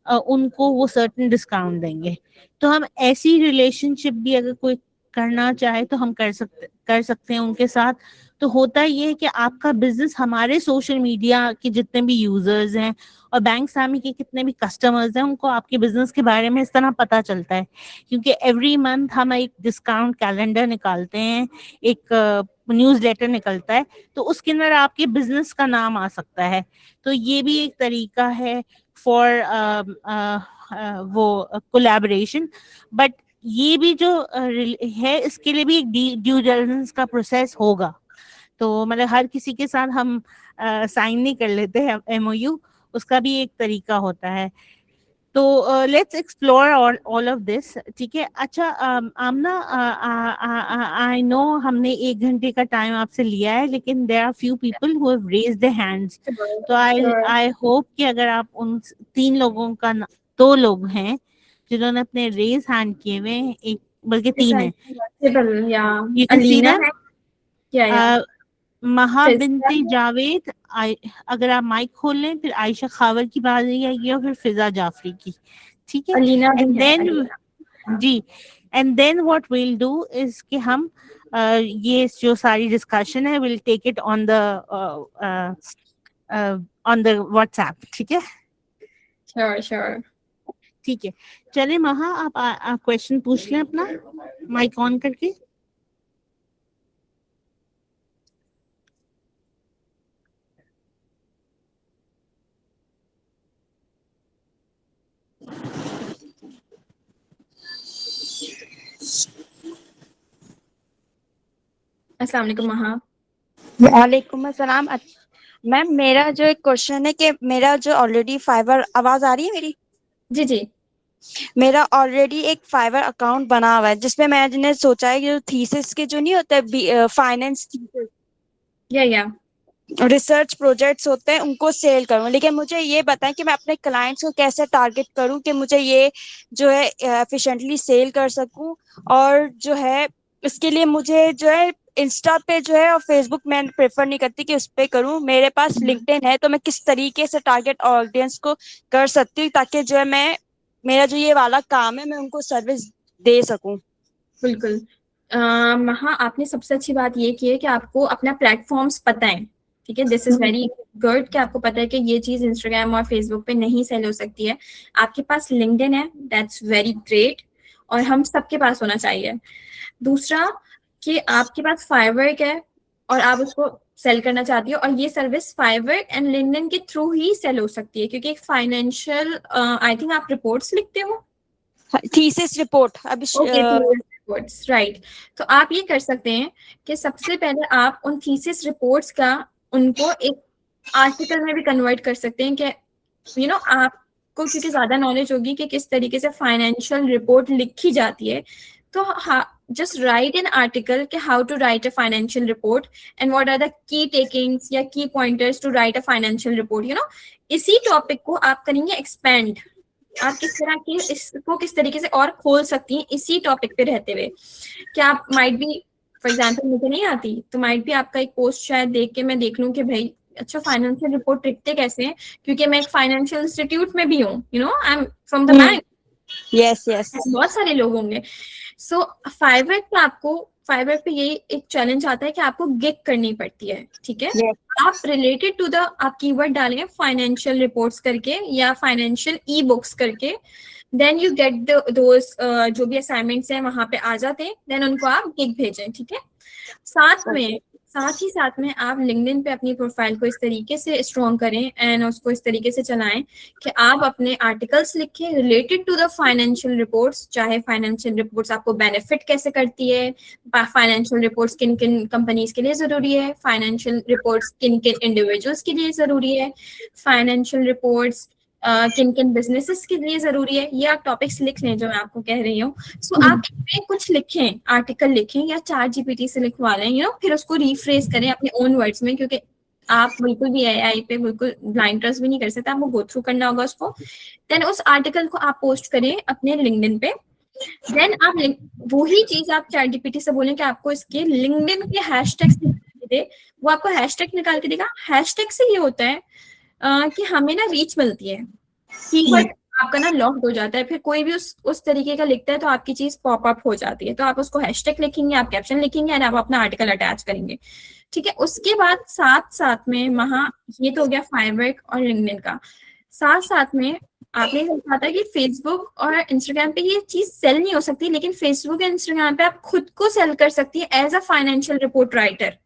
उनको वो सर्टेन डिस्काउंट देंगे। तो हम ऐसी रिलेशनशिप भी अगर कोई करना चाहे तो हम कर सकते हैं उनके साथ। तो होता ये है कि आपका बिजनेस हमारे सोशल मीडिया के जितने भी यूजर्स हैं और बैंक सामी के कितने भी कस्टमर्स हैं उनको आपके बिजनेस के बारे में इस तरह पता चलता है, क्योंकि एवरी मंथ हम एक डिस्काउंट कैलेंडर निकालते हैं, एक न्यूज़लेटर निकलता है, तो उसके अंदर आपके बिजनेस का नाम आ सकता है। तो ये भी एक तरीका है फॉर वो कोलैबोरेशन। बट ये भी जो है इसके लिए भी एक ड्यू डिलिजेंस का प्रोसेस होगा। तो मतलब हर किसी के साथ हम साइन नहीं कर लेते हैं एमओयू, उसका भी एक तरीका होता है। तो let's explore all of this, ठीक है। अच्छा, आमना, आई नो हमने 1 घंटे का टाइम आपसे लिया है, लेकिन there are few people who have raised their hands. तो आई Sure. आई होप कि अगर आप उन 3 लोगों का 2 लोग हैं जिन्होंने अपने रेज हैंड किए हुए हैं, एक बल्कि Yes, 3 I हैं, think possible. Yeah. You can see Alina them. है। Yeah. महा फिजा बिनते है। जावेद, अगर आप माइक खोल लें, फिर आयशा खावर की बात आएगी और फिर फिजा जाफरी की, ठीक है। अलीना भी एंड है, देन अलीना। जी, and then what will do is कि हम ये जो सारी डिस्कशन है will take it on the WhatsApp, ठीक है। Sure, sure. ठीक है, चलिए महा, आप क्वेश्चन पूछ लें अपना माइक ऑन करके। अस्सलाम वालेकुम महा। वालेकुम अस्सलाम। मैम मेरा जो एक क्वेश्चन है कि मेरा जो ऑलरेडी फाइवर, आवाज आ रही है मेरी? जी जी। मेरा ऑलरेडी एक फाइवर अकाउंट बना हुआ है जिसमें मैंने सोचा है कि जो थीसिस के जो नहीं होते फाइनेंस या रिसर्च प्रोजेक्ट्स होते हैं उनको सेल करूं, लेकिन मुझे ये बताएं कि मैं अपने क्लाइंट्स को कैसे टारगेट करूं कि मुझे ये जो है एफिशिएंटली सेल कर सकूं। और जो है इसके लिए मुझे जो है इंस्टा पे जो है और फेसबुक मैं प्रेफर नहीं करती कि उस पे करूं। मेरे पास लिंक्डइन है, तो मैं किस तरीके से टारगेट ऑडियंस को कर सकती हूँ ताकि जो है मैं, मेरा जो ये वाला काम है मैं उनको सर्विस दे सकूं। बिल्कुल। महा, आपने सबसे अच्छी बात ये की है कि आपको अपना प्लेटफॉर्म्स पता है। ठीक है, दिस इज वेरी गुड कि आपको पता है कि ये चीज इंस्टाग्राम और फेसबुक पे नहीं सेल हो सकती है। आपके पास लिंक्डइन है, दैट्स वेरी ग्रेट, और हम सबके पास होना चाहिए। दूसरा कि आपके पास फाइवर है और आप उसको सेल करना चाहती हो, और ये सर्विस फाइवर एंड लिंक्डइन के थ्रू ही सेल हो सकती है, क्योंकि एक फाइनेंशियल, आई थिंक आप रिपोर्ट्स लिखते हो। थीसिस रिपोर्ट अभी रिपोर्ट्स, राइट। तो आप ये कर सकते हैं कि सबसे पहले आप उन थीसिस रिपोर्ट्स का उनको एक आर्टिकल में भी कन्वर्ट कर सकते हैं कि आपको क्योंकि ज्यादा नॉलेज होगी कि किस तरीके से फाइनेंशियल रिपोर्ट लिखी जाती है, तो just write an article कि how to write a financial report and what are the key takings या key pointers to write a financial report, इसी टॉपिक को आप करेंगे एक्सपेंड। आप किस तरह की इसको किस तरीके से और खोल सकती हैं इसी टॉपिक पे रहते हुए। क्या आप माइट बी, फॉर एग्जांपल मुझे नहीं आती तो माइट बी आपका एक पोस्ट शायद देख के मैं देख लूं कि भाई अच्छा फाइनेंशियल रिपोर्ट लिखते कैसे हैं, क्योंकि मैं एक फाइनेंशियल इंस्टीट्यूट में भी हूँ, I am from the bank. Yes yes, बहुत सारे लोग होंगे। सो फाइवर पे ये एक चैलेंज आता है कि आपको गिग करनी पड़ती है। ठीक है, आप रिलेटेड टू द आप कीवर्ड डालेंगे फाइनेंशियल रिपोर्ट्स करके या फाइनेंशियल ई बुक्स करके, देन यू गेट दोस जो भी असाइनमेंट्स हैं वहां पे आ जाते हैं, देन उनको आप गिग भेजें। ठीक है, साथ ही साथ में आप लिंक्डइन पे अपनी प्रोफाइल को इस तरीके से स्ट्रॉन्ग करें एंड उसको इस तरीके से चलाएं कि आप अपने आर्टिकल्स लिखें related to the financial reports, चाहे फाइनेंशियल रिपोर्ट्स आपको बेनिफिट कैसे करती है, फाइनेंशियल रिपोर्ट्स किन किन कंपनीज के लिए जरूरी है, फाइनेंशियल रिपोर्ट्स किन किन इंडिविजुअल्स के लिए जरूरी है, फाइनेंशियल रिपोर्ट्स किन किन बिजनेसेस के लिए जरूरी है। ये आप टॉपिक्स लिख लें जो मैं आपको कह रही हूँ। सो आप इनमें कुछ लिखें, आर्टिकल लिखें या ChatGPT से लिखवा लें, फिर उसको रिफ्रेश करें अपने ओन वर्ड्स में, क्योंकि आप बिल्कुल भी AI पे बिल्कुल ब्लाइंड ट्रस्ट भी नहीं कर सकते, आपको गो थ्रू करना होगा उसको। देन उस आर्टिकल को आप पोस्ट करें अपने लिंक्डइन पे। देन आप वही चीज आप ChatGPT से बोलें कि आपको इसके लिंक्डइन के हैशटैग्स निकाल के दे, वो आपको हैशटैग निकाल के देगा। हैशटैग से ये होता है कि हमें ना रीच मिलती है, कीवर्ड आपका ना लॉक्ड हो जाता है, फिर कोई भी उस तरीके का लिखता है तो आपकी चीज पॉप अप हो जाती है। तो आप उसको हैशटैग लिखेंगे, आप कैप्शन लिखेंगे और आप अपना आर्टिकल अटैच करेंगे। ठीक है, उसके बाद साथ में ये तो हो गया फाइवर और लिंक्डइन का। साथ में आपने कहा था कि फेसबुक और इंस्टाग्राम पे ये चीज सेल नहीं हो सकती, लेकिन फेसबुक और इंस्टाग्राम पे आप खुद को सेल कर सकती है as a financial report writer.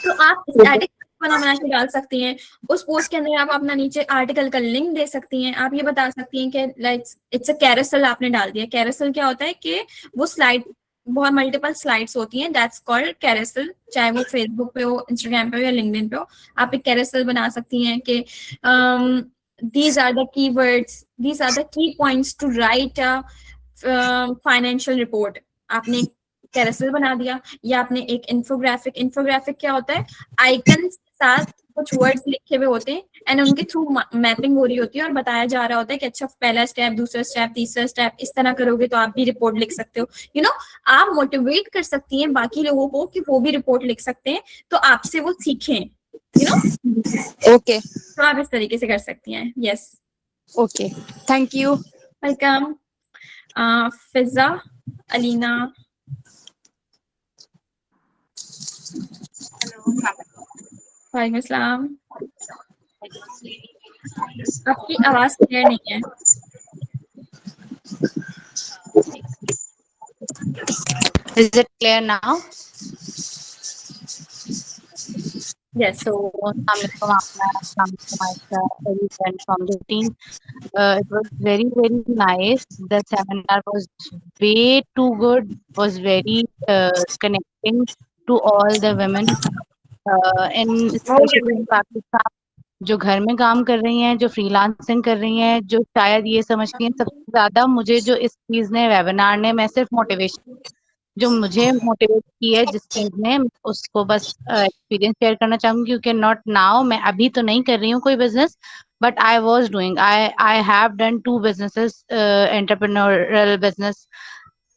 तो आप स्टैटिक बना के डाल सकती हैं, उस पोस्ट के अंदर आप अपना नीचे आर्टिकल का लिंक दे सकती हैं। आप ये बता सकती हैं कि लाइक इट्स अ कैरोसेल आपने डाल दिया। कैरोसेल क्या होता है कि वो स्लाइड, बहुत मल्टीपल स्लाइड्स होती हैं, दैट्स कॉल्ड कैरोसेल, चाहे वो फेसबुक पे हो, इंस्टाग्राम पे हो या लिंक्डइन पे हो। आप एक कैरोसेल बना सकती हैं कि these are the keywords, these are the key points to write a financial report। आपने कैरोसेल बना दिया, या आपने एक इन्फोग्राफिक क्या होता है, आइकन के साथ कुछ वर्ड्स लिखे हुए होते हैं एंड उनके थ्रू मैपिंग हो रही होती है और बताया जा रहा होता है कि अच्छा पहला स्टेप, दूसरा स्टेप, तीसरा स्टेप, इस तरह करोगे तो आप भी रिपोर्ट लिख सकते हो। आप मोटिवेट कर सकती हैं बाकी लोगों को कि वो भी रिपोर्ट लिख सकते हैं, तो आपसे वो सीखें। ओके, तो आप इस तरीके से कर सकती हैं। Yes, okay, thank you, welcome. Fiza, Alina. वालेकुम अस्सलाम। आपकी आवाज क्लियर नहीं है। Is it clear now? Yes. So, friend from the team. It was very, very nice. The seminar was way too good. Was very connected motivating to all the women in especially in Pakistan, जो घर में काम कर रही हैं, जो freelancing कर रही हैं, जो शायद ये समझती हैं। सबसे ज्यादा मुझे जो इस चीज ने, वेबिनार ने, मैं सिर्फ मोटिवेशन जो मुझे मोटिवेट की है जिस चीज ने, उसको बस एक्सपीरियंस शेयर करना चाहूंगी, क्योंकि नॉट नाउ, मैं अभी तो नहीं कर रही हूँ कोई business, but I was doing, I have done 2 businesses, entrepreneurial business.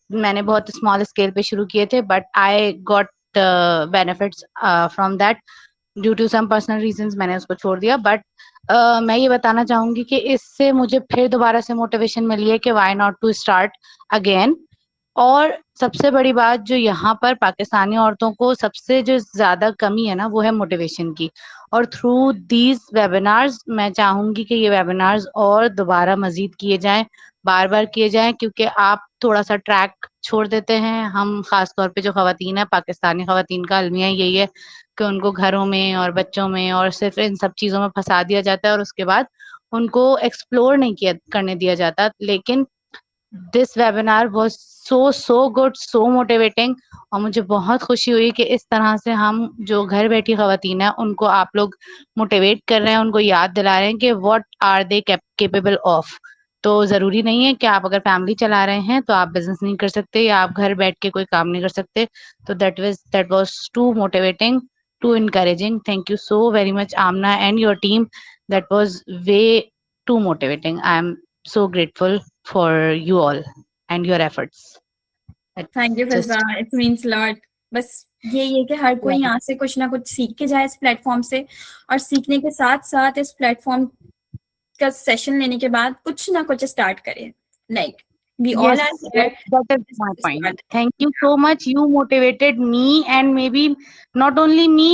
मैंने बहुत स्मॉल स्केल पे शुरू किए थे, but I got benefits from that. Due to some personal reasons मैंने उसको छोड़ दिया, बट मैं ये बताना चाहूंगी कि इससे मुझे फिर दोबारा से मोटिवेशन मिली है कि why not to start again. और सबसे बड़ी बात जो यहाँ पर पाकिस्तानी औरतों को सबसे जो ज्यादा कमी है ना, वो है मोटिवेशन की। और थ्रू दीज वेबिनार्स मैं चाहूंगी कि ये वेबिनार्स और दोबारा मजीद किए जाएं, बार बार किए जाएं, क्योंकि आप थोड़ा सा ट्रैक छोड़ देते हैं। हम खास तौर पे जो खवातीन है, पाकिस्तानी खवातीन का अलमिया यही है कि उनको घरों में और बच्चों में और सिर्फ इन सब चीजों में फंसा दिया जाता है, और उसके बाद उनको एक्सप्लोर नहीं किया करने दिया जाता। लेकिन this webinar was so good, so motivating, और मुझे बहुत खुशी हुई कि इस तरह से हम जो घर बैठी खवातीन है उनको आप लोग मोटिवेट कर रहे हैं, उनको याद दिला रहे हैं कि what are they capable of. तो जरूरी नहीं है कि आप अगर फैमिली चला रहे हैं तो आप बिजनेस नहीं कर सकते, या आप घर बैठ के कोई काम नहीं कर सकते। तो that was too motivating, too encouraging. Thank you so very much, Amna and your team. That was way too motivating. I am so grateful for you all and your efforts. Thank you Just Fiza, it means lot. बस यही है कि हर कोई यहाँ से कुछ ना कुछ सीख के जाए इस प्लेटफॉर्म से, और सीखने के साथ साथ इस प्लेटफॉर्म का सेशन लेने के बाद कुछ ना कुछ स्टार्ट करे। Like we all yes, are here. that is my point. Thank you so much. You motivated me, and maybe not only me,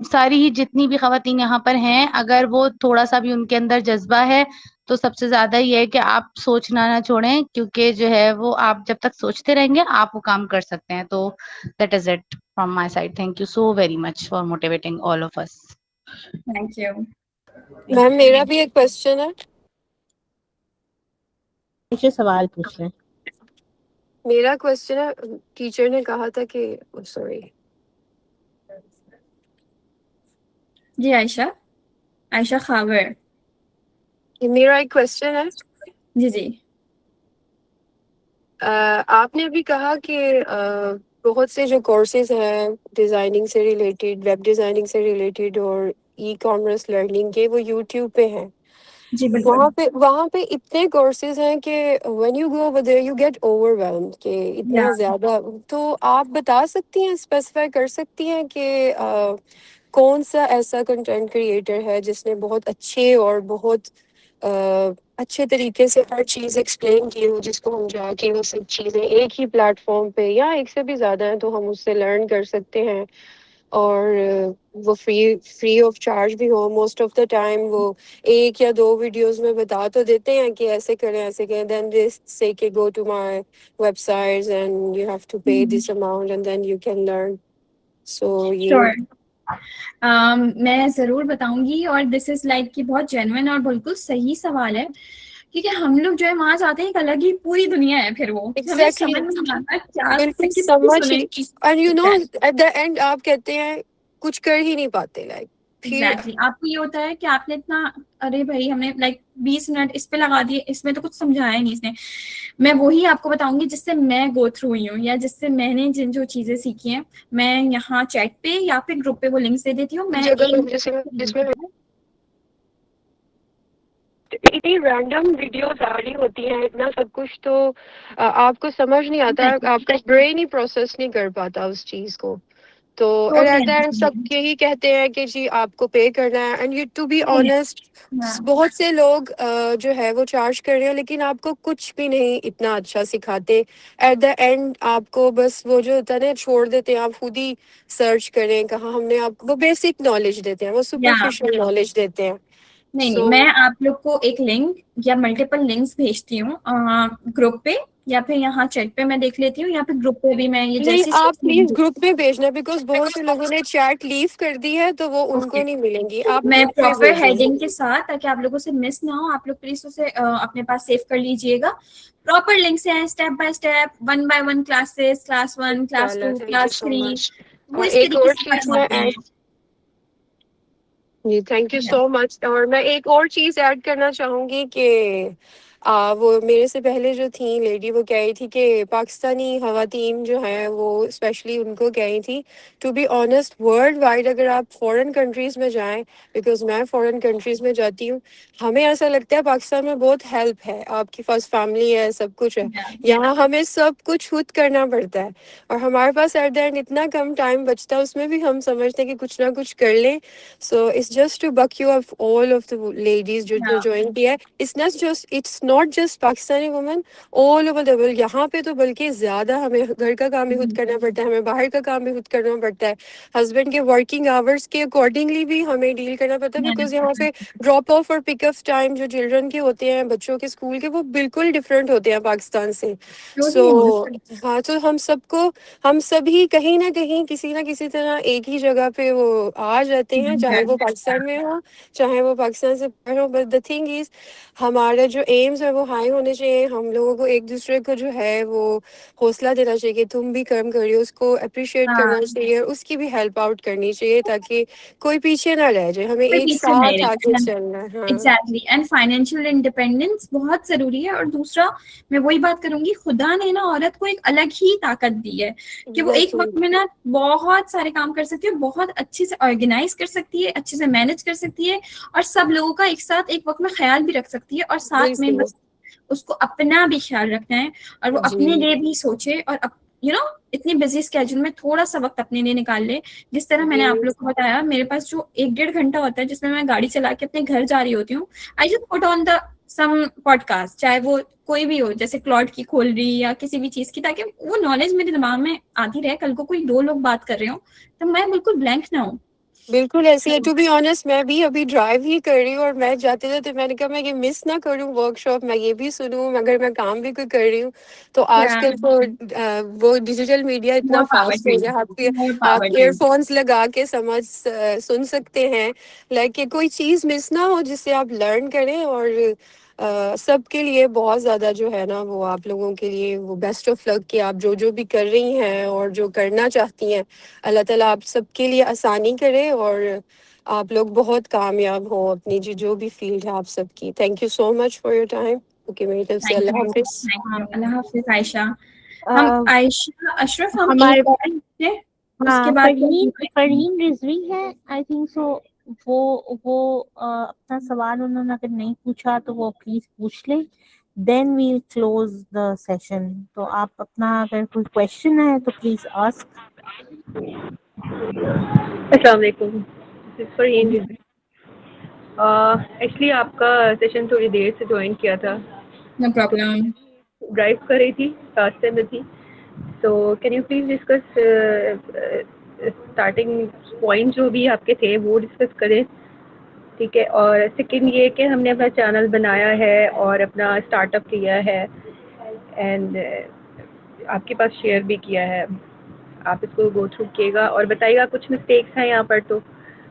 सारी ही जितनी भी खवातीन यहाँ पर हैं, अगर वो थोड़ा सा भी उनके अंदर जज्बा है, तो सबसे ज्यादा ये है कि आप सोचना ना छोड़ें, क्योंकि जो है वो आप जब तक सोचते रहेंगे आप वो काम कर सकते हैं। तो that is it from my side. Thank you so very much for motivating all of us. Thank you ma'am मेरा भी एक क्वेश्चन है। नीचे सवाल पूछ लें। मेरा क्वेश्चन है, टीचर ने कहा था कि सॉरी जी आयशा खावर। मेरा एक क्वेश्चन है। जी जी आपने अभी कहा कि बहुत से जो कोर्सेज हैं डिजाइनिंग से रिलेटेड, वेब डिजाइनिंग से रिलेटेड और ई कॉमर्स लर्निंग के, वो यूट्यूब पे हैं। जी बिल्कुल। वहाँ पे इतने कोर्सेज हैं कि when you go over there you get overwhelmed कि इतना Yeah. ज्यादा। तो आप बता सकती हैं, स्पेसिफाई कर सकती हैं कि कौन सा ऐसा कंटेंट क्रिएटर है जिसने बहुत अच्छे और बहुत अच्छे तरीके से हर चीज़ एक्सप्लेन की हो, जिसको हम जाके वो सब चीज़ें एक ही प्लेटफॉर्म पे या एक से भी ज़्यादा हैं तो हम उससे लर्न कर सकते हैं, और वो फ्री ऑफ चार्ज भी हो। मोस्ट ऑफ द टाइम वो 1 या 2 वीडियोस में बता तो देते हैं कि ऐसे करें ऐसे करें, देन दे से कि go to my websites and you have to pay this amount and then you can learn. So ये Sure. मैं जरूर बताऊंगी, और दिस इज लाइक कि बहुत जेन्युइन और बिल्कुल सही सवाल है, क्योंकि हम लोग जो है वहां जाते हैं, एक अलग ही पूरी दुनिया है। फिर वो हमें Exactly. समझ नहीं आता क्या बिल्कुल किसकी समझ सुने। And you know at the end आप कहते हैं कुछ कर ही नहीं पाते, लाइक फिर एग्जैक्टली आपको ये होता है कि आपने इतना, अरे भाई हमने लाइक 20 मिनट इस पे लगा दिए, इसमें तो कुछ समझाया नहीं इसने। मैं वही आपको बताऊंगी जिससे मैं गो थ्रू हुई हूँ, या जिससे मैंने जिन जो चीजें सीखी हैं। मैं यहाँ चैट पे या फिर ग्रुप पे वो लिंक दे देती हूँ। मैं जिसमें इतनी रैंडम वीडियोस आ रही होती हैं, इतना सब कुछ, तो आपको समझ नहीं आता, आपका ब्रेन ही प्रोसेस नहीं कर पाता उस चीज को। तो एंड सब यही कहते हैं कि जी आपको पे करना है, and you to be honest बहुत से लोग जो है वो चार्ज कर रहे हैं, लेकिन आपको कुछ भी नहीं इतना अच्छा सिखाते। एट द एंड आपको बस वो जो होता है ना, छोड़ देते हैं, आप खुद ही सर्च करें कहाँ। हमने आपको वो बेसिक नॉलेज देते हैं, वो सुपरफिशियल नॉलेज देते हैं। नहीं, मैं आप लोग को एक लिंक या मल्टीपल लिंक्स भेजती हूँ ग्रुप पे या फिर यहाँ चैट पे मैं देख लेती हूँ, या फिर ग्रुप पे भी मैं ये नहीं, जैसी आप प्लीज ग्रुप में भेजना, बिकॉज बहुत से लोगों ने चैट लीव कर दी है तो वो उनको Okay. नहीं मिलेंगी। आप मैं ग्रुप में प्रॉपर भेजना। हेडिंग के साथ, ताकि आप लोगों से मिस ना हो, आप लोग प्लीज उसे अपने पास सेव कर लीजिएगा। प्रॉपर लिंक से हैं, step by step, 1 by 1 classes, class 1, class 2, thank you class so 3, much. वो और इस एक तरीके और से चीज मैं पढ़ाते हैं। ऐड जी, थैंक यू सो मच। और मैं एक और चीज ऐड करना चाहूंगी कि वो मेरे से पहले जो थी लेडी, वो कह रही थी कि पाकिस्तानी खवातीन जो हैं वो स्पेशली उनको कह रही थी, to be honest world wide अगर आप फॉरेन कंट्रीज में जाएं, बिकॉज मैं फॉरेन कंट्रीज में जाती हूँ, हमें ऐसा लगता है पाकिस्तान में बहुत हेल्प है, आपकी फर्स्ट फैमिली है, सब कुछ है। यहाँ हमें सब कुछ खुद करना पड़ता है और हमारे पास एट द एंड इतना कम टाइम बचता है, उसमें भी हम समझते हैं कि कुछ ना कुछ कर लें। So it's just to buck you up all of the ladies जो ज्वाइन किया है। It's not just Pakistani women, all over the world. यहाँ पे तो बल्कि ज्यादा हमें घर का काम भी खुद करना पड़ता है, हमें बाहर का काम भी खुद करना पड़ता है, हस्बैंड के वर्किंग आवर्स के अकॉर्डिंगली भी हमें डील करना पड़ता है, बिकॉज यहाँ पे ड्रॉप ऑफ और पिकअप टाइम जो चिल्ड्रन के होते हैं, बच्चों के स्कूल के, वो बिल्कुल डिफरेंट होते हैं पाकिस्तान से। सो हाँ, तो हम सभी कहीं ना कहीं किसी ना किसी तरह एक ही जगह पे वो आ जाते हैं, चाहे वो पाकिस्तान में हो, चाहे वो पाकिस्तान से बाहर हो। बट द थिंग इज, हमारे जो एम्स है वो हाई होने चाहिए। हम लोगों को एक दूसरे को जो है वो हौसला देना चाहिए कि तुम भी काम करिए, उसको अप्रिशिएट करना चाहिए, उसकी भी हेल्प आउट करनी चाहिए, ताकि कोई पीछे ना रह जाए। हमें एक पीछे नहीं साथ आगे रहते। चलना है। हाँ, एग्जैक्टली, एंड फाइनेंशियल इंडिपेंडेंस बहुत जरूरी है। और दूसरा, मैं वही बात करूंगी, खुदा ने ना औरत को एक अलग ही ताकत दी है कि वो एक वक्त में ना बहुत सारे काम कर सकती है, बहुत अच्छे से ऑर्गेनाइज कर सकती है, अच्छे से मैनेज कर सकती है, और सब लोगों का एक साथ एक वक्त में ख्याल भी रख सकती है, और साथ में बस उसको अपना भी ख्याल रखना है, और वो अपने लिए भी सोचे, और इतनी बिजी स्केड्यूल में थोड़ा सा वक्त अपने लिए निकाल ले। जिस तरह मैंने आप लोग को बताया, मेरे पास जो 1-1.5 घंटा होता है जिसमें मैं गाड़ी चला के अपने घर जा रही होती हूँ, I just put on the some podcast, चाहे वो कोई भी हो, जैसे क्लॉड की खोल रही या किसी भी चीज की, ताकि वो नॉलेज मेरे दिमाग में आती रहे। कल को कोई 2 लोग बात कर रहे हो तो मैं बिल्कुल ब्लैंक ना हूँ। बिल्कुल ऐसी है। टू बी ऑनेस्ट, मैं भी अभी ड्राइव ही कर रही हूँ और मैं जाते जाते मैंने कहा मैं ये मिस ना करूँ वर्कशॉप, मैं ये भी सुनूँ अगर मैं काम भी कोई कर रही हूँ। तो आजकल तो वो डिजिटल मीडिया इतना फास्ट हो गया, आप ईयरफोन्स लगा के सुन सकते हैं। लाइक कोई चीज़ मिस ना हो जिससे आप लर्न करें। और सबके लिए बहुत ज़्यादा जो है ना, वो आप लोगों के लिए वो बेस्ट ऑफ लक कि आप जो जो भी कर रही हैं और जो करना चाहती हैं, अल्लाह ताला आप सबके लिए आसानी करे और आप लोग बहुत कामयाब हो अपनी जो भी फील्ड है आप सबकी। Thank you so much for your time. Okay, मेरी तरफ से अल्लाह हाफिज। अल्लाह हाफिज आयशा। हम आयशा अशरफ, हम हमारे एक और उसके हाँ, बाद फरहीन रिजवी है, आई थिंक सो। वो अपना सवाल उन्होंने अगर नहीं पूछा तो वो प्लीज पूछ ले, then we'll close the session. तो आप अपना अगर कोई क्वेश्चन है तो प्लीज आस्क। अस्सलाम वालेकुम, फरहीन रिजवी। एक्चुअली आपका सेशन थोड़ी देर से ज्वाइन किया था, नो प्रॉब्लम। ड्राइव कर रही थी, रास्ते में थी। तो can you please discuss starting point जो भी आपके थे वो डिस्कस करें, ठीक है। और सेकंड ये कि हमने अपना चैनल बनाया है और अपना स्टार्टअप किया है, एंड आपके पास शेयर भी किया है। आप इसको गो थ्रू कीजिएगा और बताइएगा कुछ मिस्टेक्स हैं यहाँ पर तो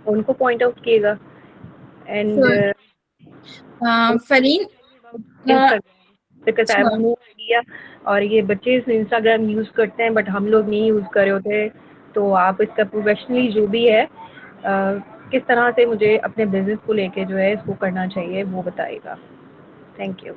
उनको पॉइंट आउट कीजिएगा। And Fareen, because I have no idea, और ये बच्चे इंस्टाग्राम यूज़ करते हैं बट हम लोग नहीं यूज़ कर रहे होते। तो आप इसका प्रोफेशनली जो भी है किस तरह से मुझे अपने बिजनेस को लेके जो है इसको करना चाहिए वो बताइएगा। Thank you.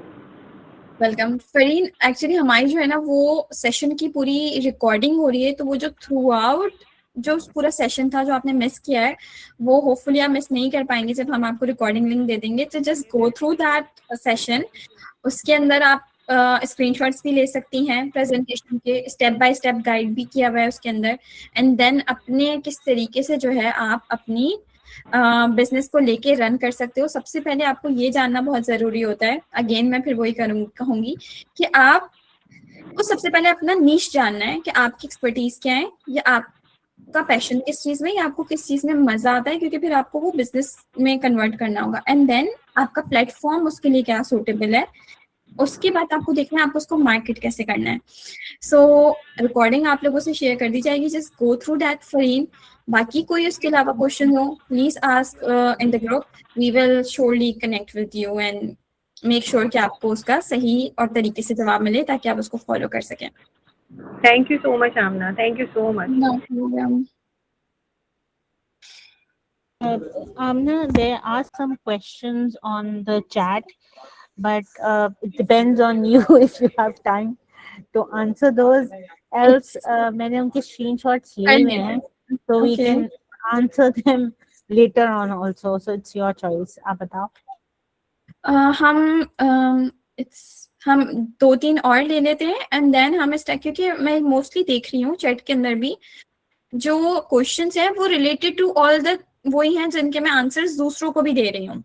Welcome Fareen. Actually हमारी जो है ना वो सेशन की पूरी रिकॉर्डिंग हो रही है, तो वो जो थ्रू आउट जो पूरा सेशन था जो आपने मिस किया है, वो होपफुली आप मिस नहीं कर पाएंगे जब हम आपको रिकॉर्डिंग लिंक दे देंगे। तो just go through that session. उसके अंदर आप स्क्रीनशॉट्स भी ले सकती हैं प्रेजेंटेशन के, स्टेप बाय स्टेप गाइड भी किया हुआ है उसके अंदर। एंड देन अपने किस तरीके से जो है आप अपनी बिजनेस को लेके रन कर सकते हो। सबसे पहले आपको ये जानना बहुत जरूरी होता है, अगेन मैं फिर वही कहूंगी कि आपको सबसे पहले अपना नीश जानना है कि आपकी एक्सपर्टीज क्या है, या आपका पैशन किस चीज में, या आपको किस चीज में मजा आता है, क्योंकि फिर आपको वो बिजनेस में कन्वर्ट करना होगा। एंड देन आपका प्लेटफॉर्म उसके लिए क्या सूटेबल है, उसके बाद आपको देखना है आपको उसको मार्केट कैसे करना है। सो रिकॉर्डिंग आप लोगों से शेयर कर दी जाएगी, just go through that Fareen. बाकी कोई उसके अलावा क्वेश्चन हो please ask in the group, we will surely connect with you and make sure कि आपको उसका सही और तरीके से जवाब मिले ताकि आप उसको फॉलो कर सकें। Thank you so much Amna, thank you so much. No problem. Amna, there are some questions on the chat, but it depends on you if you have time to answer those. Else, मैंने उनके screenshots लिए हुए हैं, so we Okay. can answer them later on also. So it's your choice. आप बताओ. हम 2-3 और ले लेते हैं एंड देन हम इस टाइप, क्योंकि मैं मोस्टली देख रही हूँ चैट के अंदर भी जो क्वेश्चंस हैं वो रिलेटेड टू ऑल द वही हैं जिनके मैं आंसर्स दूसरों को भी दे रही हूँ।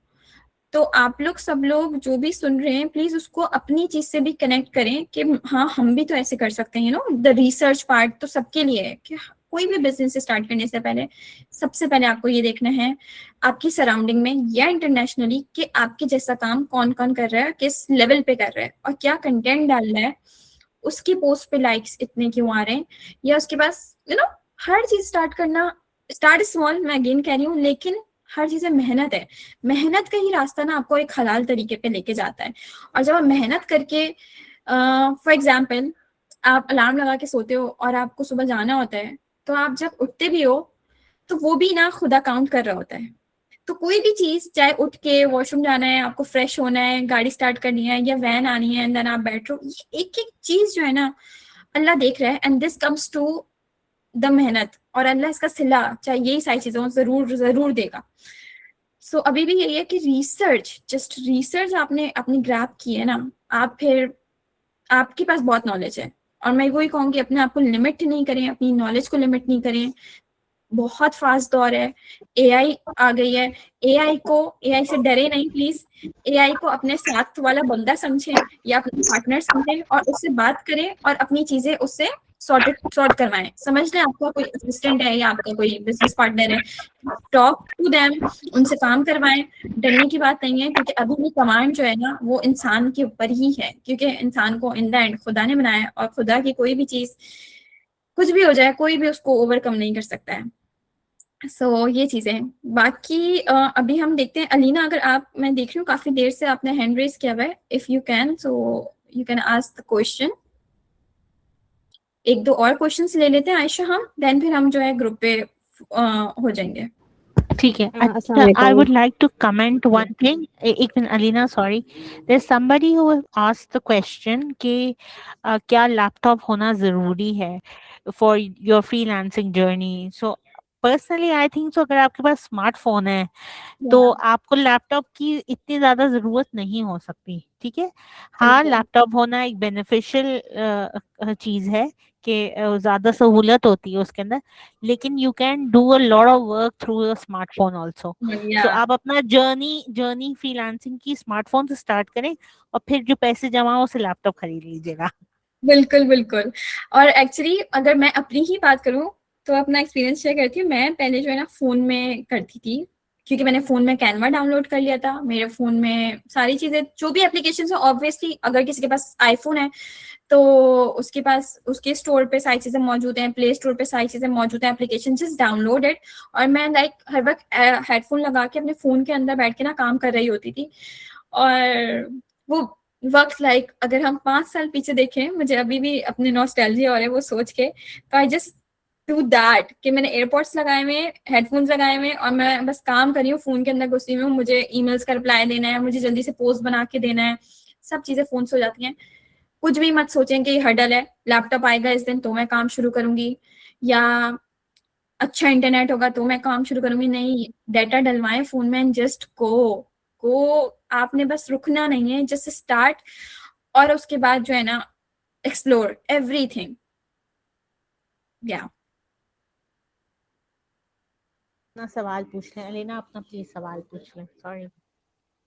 तो आप लोग सब लोग जो भी सुन रहे हैं प्लीज उसको अपनी चीज से भी कनेक्ट करें कि हाँ हम भी तो ऐसे कर सकते हैं। द रिसर्च पार्ट तो सबके लिए है कि कोई भी बिजनेस स्टार्ट करने से पहले सबसे पहले आपको ये देखना है आपकी सराउंडिंग में या इंटरनेशनली कि आपके जैसा काम कौन कौन कर रहा है, किस लेवल पे कर रहा है और क्या कंटेंट डाल रहा है, उसकी पोस्ट पे लाइक्स इतने क्यों आ रहे हैं, या उसके पास हर चीज स्टार्ट करना, स्टार्ट स्मॉल मैं अगेन कह रही हूँ, लेकिन हर चीज में मेहनत है। मेहनत का ही रास्ता ना आपको एक हलाल तरीके पे लेके जाता है। और जब आप मेहनत करके फॉर एग्जाम्पल आप अलार्म लगा के सोते हो और आपको सुबह जाना होता है, तो आप जब उठते भी हो तो वो भी ना खुदा काउंट कर रहा होता है। तो कोई भी चीज चाहे उठ के वॉशरूम जाना है, आपको फ्रेश होना है, गाड़ी स्टार्ट करनी है या वैन आनी है एंड देन आप बैठ रहे हो, ये एक एक चीज जो है ना अल्लाह देख रहा है and this comes to the मेहनत, और अल्लाह इसका सिला चाहे यही सारी चीजों जरूर जरूर देगा। सो अभी भी यही है कि रिसर्च, जस्ट रिसर्च आपने अपनी ग्रैब की है ना, आप फिर आपके पास बहुत नॉलेज है और मैं वही कहूँगी अपने आप को लिमिट नहीं करें, अपनी नॉलेज को लिमिट नहीं करें। बहुत फास्ट दौर है, एआई आ गई है, एआई से डरे नहीं प्लीज। एआई को अपने साथ वाला बंदा समझें या अपने पार्टनर समझें और उससे बात करें और अपनी चीजें उससे सॉर्ट करवाएं। समझ लें आपका कोई असिस्टेंट है या आपका कोई बिजनेस पार्टनर है, टॉक टू देम, उनसे काम करवाएं। डरने की बात नहीं है क्योंकि अभी भी कमांड जो है ना वो इंसान के ऊपर ही है, क्योंकि इंसान को इन द एंड खुदा ने बनाया और खुदा की कोई भी चीज कुछ भी हो जाए कोई भी उसको ओवरकम नहीं कर सकता है। सो ये चीजें बाकी अभी हम देखते हैं। अलीना, अगर आप, मैं देख रही हूँ काफी देर से आपने हैंड रेज किया हुआ है, if you can so you can ask the question. एक दो और क्वेश्चंस ले लेते हैं आयशा हम, देन फिर हम जो है ग्रुप पे हो जाएंगे। ठीक है. अच्छा, I would like to comment one thing. एक minute Alina, sorry. There's somebody who asked the question कि क्या लैपटॉप होना जरूरी है for your freelancing journey. So personally I think so अगर आपके पास स्मार्टफोन है तो आपको लैपटॉप की इतनी ज्यादा जरूरत नहीं हो सकती. ठीक है, हाँ लैपटॉप होना एक बेनिफिशियल चीज है कि ज्यादा सहूलत होती है उसके अंदर, लेकिन you can do a lot of work through your smartphone also. So आप अपना जर्नी फ्रीलांसिंग की स्मार्टफोन से स्टार्ट करें और फिर जो पैसे जमा हो उसे लैपटॉप खरीद लीजिएगा. बिल्कुल बिल्कुल. और एक्चुअली अगर मैं अपनी ही बात करूं तो अपना एक्सपीरियंस शेयर करती हूँ. मैं पहले जो है ना फोन में करती थी, क्योंकि मैंने फोन में कैनवा डाउनलोड कर लिया था. मेरे फोन में सारी चीजें जो भी एप्लीकेशन है, ऑब्वियसली अगर किसी के पास आईफोन है तो उसके पास उसके स्टोर पे सारी चीजें मौजूद हैं, प्ले स्टोर पे सारी चीजें मौजूद हैं, एप्लीकेशन जस्ट डाउनलोडेड. और मैं लाइक हर वक्त हेडफोन लगा के अपने फोन के अंदर बैठ के ना काम कर रही होती थी. और वो वक्त लाइक अगर हम 5 साल पीछे देखें, मुझे अभी भी अपने नॉस्टैल्जिया हो रहा है वो सोच के. तो आई जस्ट डू दैट कि मैंने एयरपोर्ट्स लगाए हुए, हेडफोन्स लगाए हुए और मैं बस काम कर रही हूँ फोन के अंदर घुसी हुई हूँ. मुझे ईमेल्स का रिप्लाई देना है, मुझे जल्दी से पोस्ट बना के देना है, सब चीजें फोन से हो जाती हैं. कुछ भी मत सोचें कि हर्डल है, लैपटॉप आएगा इस दिन तो मैं काम शुरू करूंगी या अच्छा इंटरनेट होगा तो मैं काम शुरू करूंगी. नहीं, डाटा डलवाएं फोन में, जस्ट गो. आपने बस रुकना नहीं है, जस्ट स्टार्ट. और उसके बाद जो है ना एक्सप्लोर एवरीथिंग. या अपना सवाल पूछ लें. अलीना अपना प्लीज सवाल पूछ लें. सॉरी.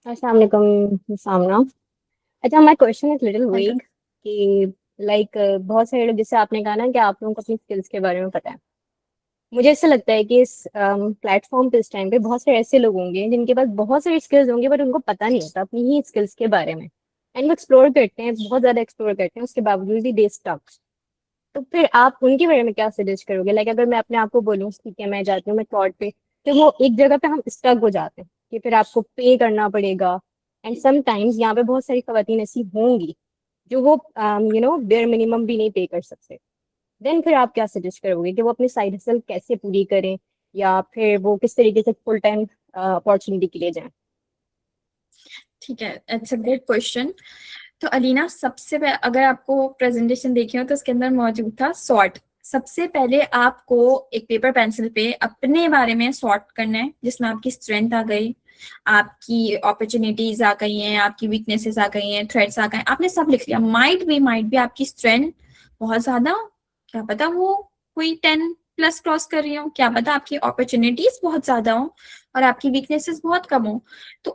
अस्सलाम वालेकुम सामना. अच्छा, my question is little week कि लाइक बहुत सारे लोग, जैसे आपने कहा ना कि आप लोगों को अपनी स्किल्स के बारे में पता है. मुझे ऐसा लगता है कि इस प्लेटफॉर्म पे इस टाइम पे बहुत सारे ऐसे लोग होंगे जिनके पास बहुत सारी स्किल्स होंगे बट उनको पता नहीं होता अपनी ही स्किल्स के बारे में. एंड वो एक्सप्लोर करते हैं, बहुत ज्यादा एक्सप्लोर करते हैं, उसके बावजूद भी दे स्टक। तो फिर आप उनके बारे में क्या सजेस्ट करोगे? लाइक अगर मैं अपने आप को बोलूँ ठीक है मैं जाती हूँ मैं क्लॉट पे, तो वो एक जगह पे हम स्टक हो जाते हैं कि फिर आपको पे करना पड़ेगा। एंड समटाइम्स यहाँ पे बहुत सारी खवातीन ऐसी होंगी जो वो बेयर मिनिमम भी नहीं पे कर सकते। देन फिर आप क्या सजेस्ट करोगे कि वो अपनी साइड हसल कैसे पूरी करें, या फिर वो किस तरीके से फुल टाइम अपॉर्चुनिटी के लिए जाएं? ठीक है, इट्स अ गुड क्वेश्चन। तो अलीना, अगर आपको प्रेजेंटेशन देखी हो तो उसके अंदर मौजूद था सॉर्ट। सबसे पहले आपको एक पेपर पेंसिल पे अपने बारे में सॉर्ट करना है, जिसमें आपकी स्ट्रेंथ आ गई, आपकी अपॉर्चुनिटीज आ गई हैं, आपकी वीकनेसेस आ गई हैं, थ्रेट्स आ गए, आपने सब लिख लिया। माइट बी आपकी स्ट्रेंथ बहुत ज्यादा, क्या पता वो कोई 10+ क्रॉस कर रही हो, क्या पता आपकी अपॉर्चुनिटीज बहुत ज्यादा हो और आपकी वीकनेसेस बहुत कम हो। तो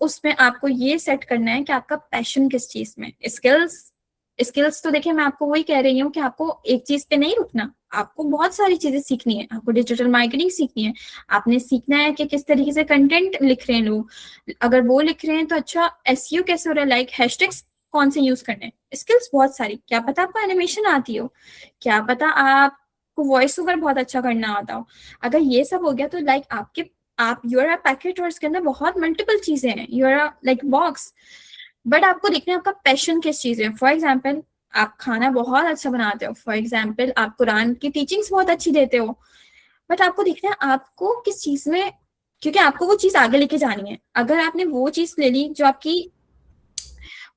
उसमें आपको ये सेट करना है कि आपका पैशन किस चीज में। स्किल्स तो देखिए, मैं आपको वही कह रही हूँ कि आपको एक चीज पे नहीं रुकना, आपको बहुत सारी चीजें सीखनी है। आपको डिजिटल मार्केटिंग सीखनी है, आपने सीखना है कि किस तरीके से कंटेंट लिख रहे हैं लोग, अगर वो लिख रहे हैं तो अच्छा एसईओ कैसे हो रहा है, लाइक हैशटैग्स कौन से यूज करने हैं। स्किल्स बहुत सारी, क्या पता आपको एनिमेशन आती हो, क्या पता आपको वॉइस ओवर बहुत अच्छा करना आता हो। अगर ये सब हो गया तो लाइक आप यू आर अ पैकेट, और इसके अंदर बहुत मल्टीपल चीजें हैं, you are like box. But आपको देखना है आपका पैशन किस चीज है। फॉर एग्जाम्पल, आप खाना बहुत अच्छा बनाते हो, फॉर एग्जाम्पल आप कुरान की टीचिंग्स बहुत अच्छी देते हो, बट आपको देखना है आपको किस चीज में, क्योंकि आपको वो चीज आगे लेके जानी है। अगर आपने वो चीज ले ली जो आपकी,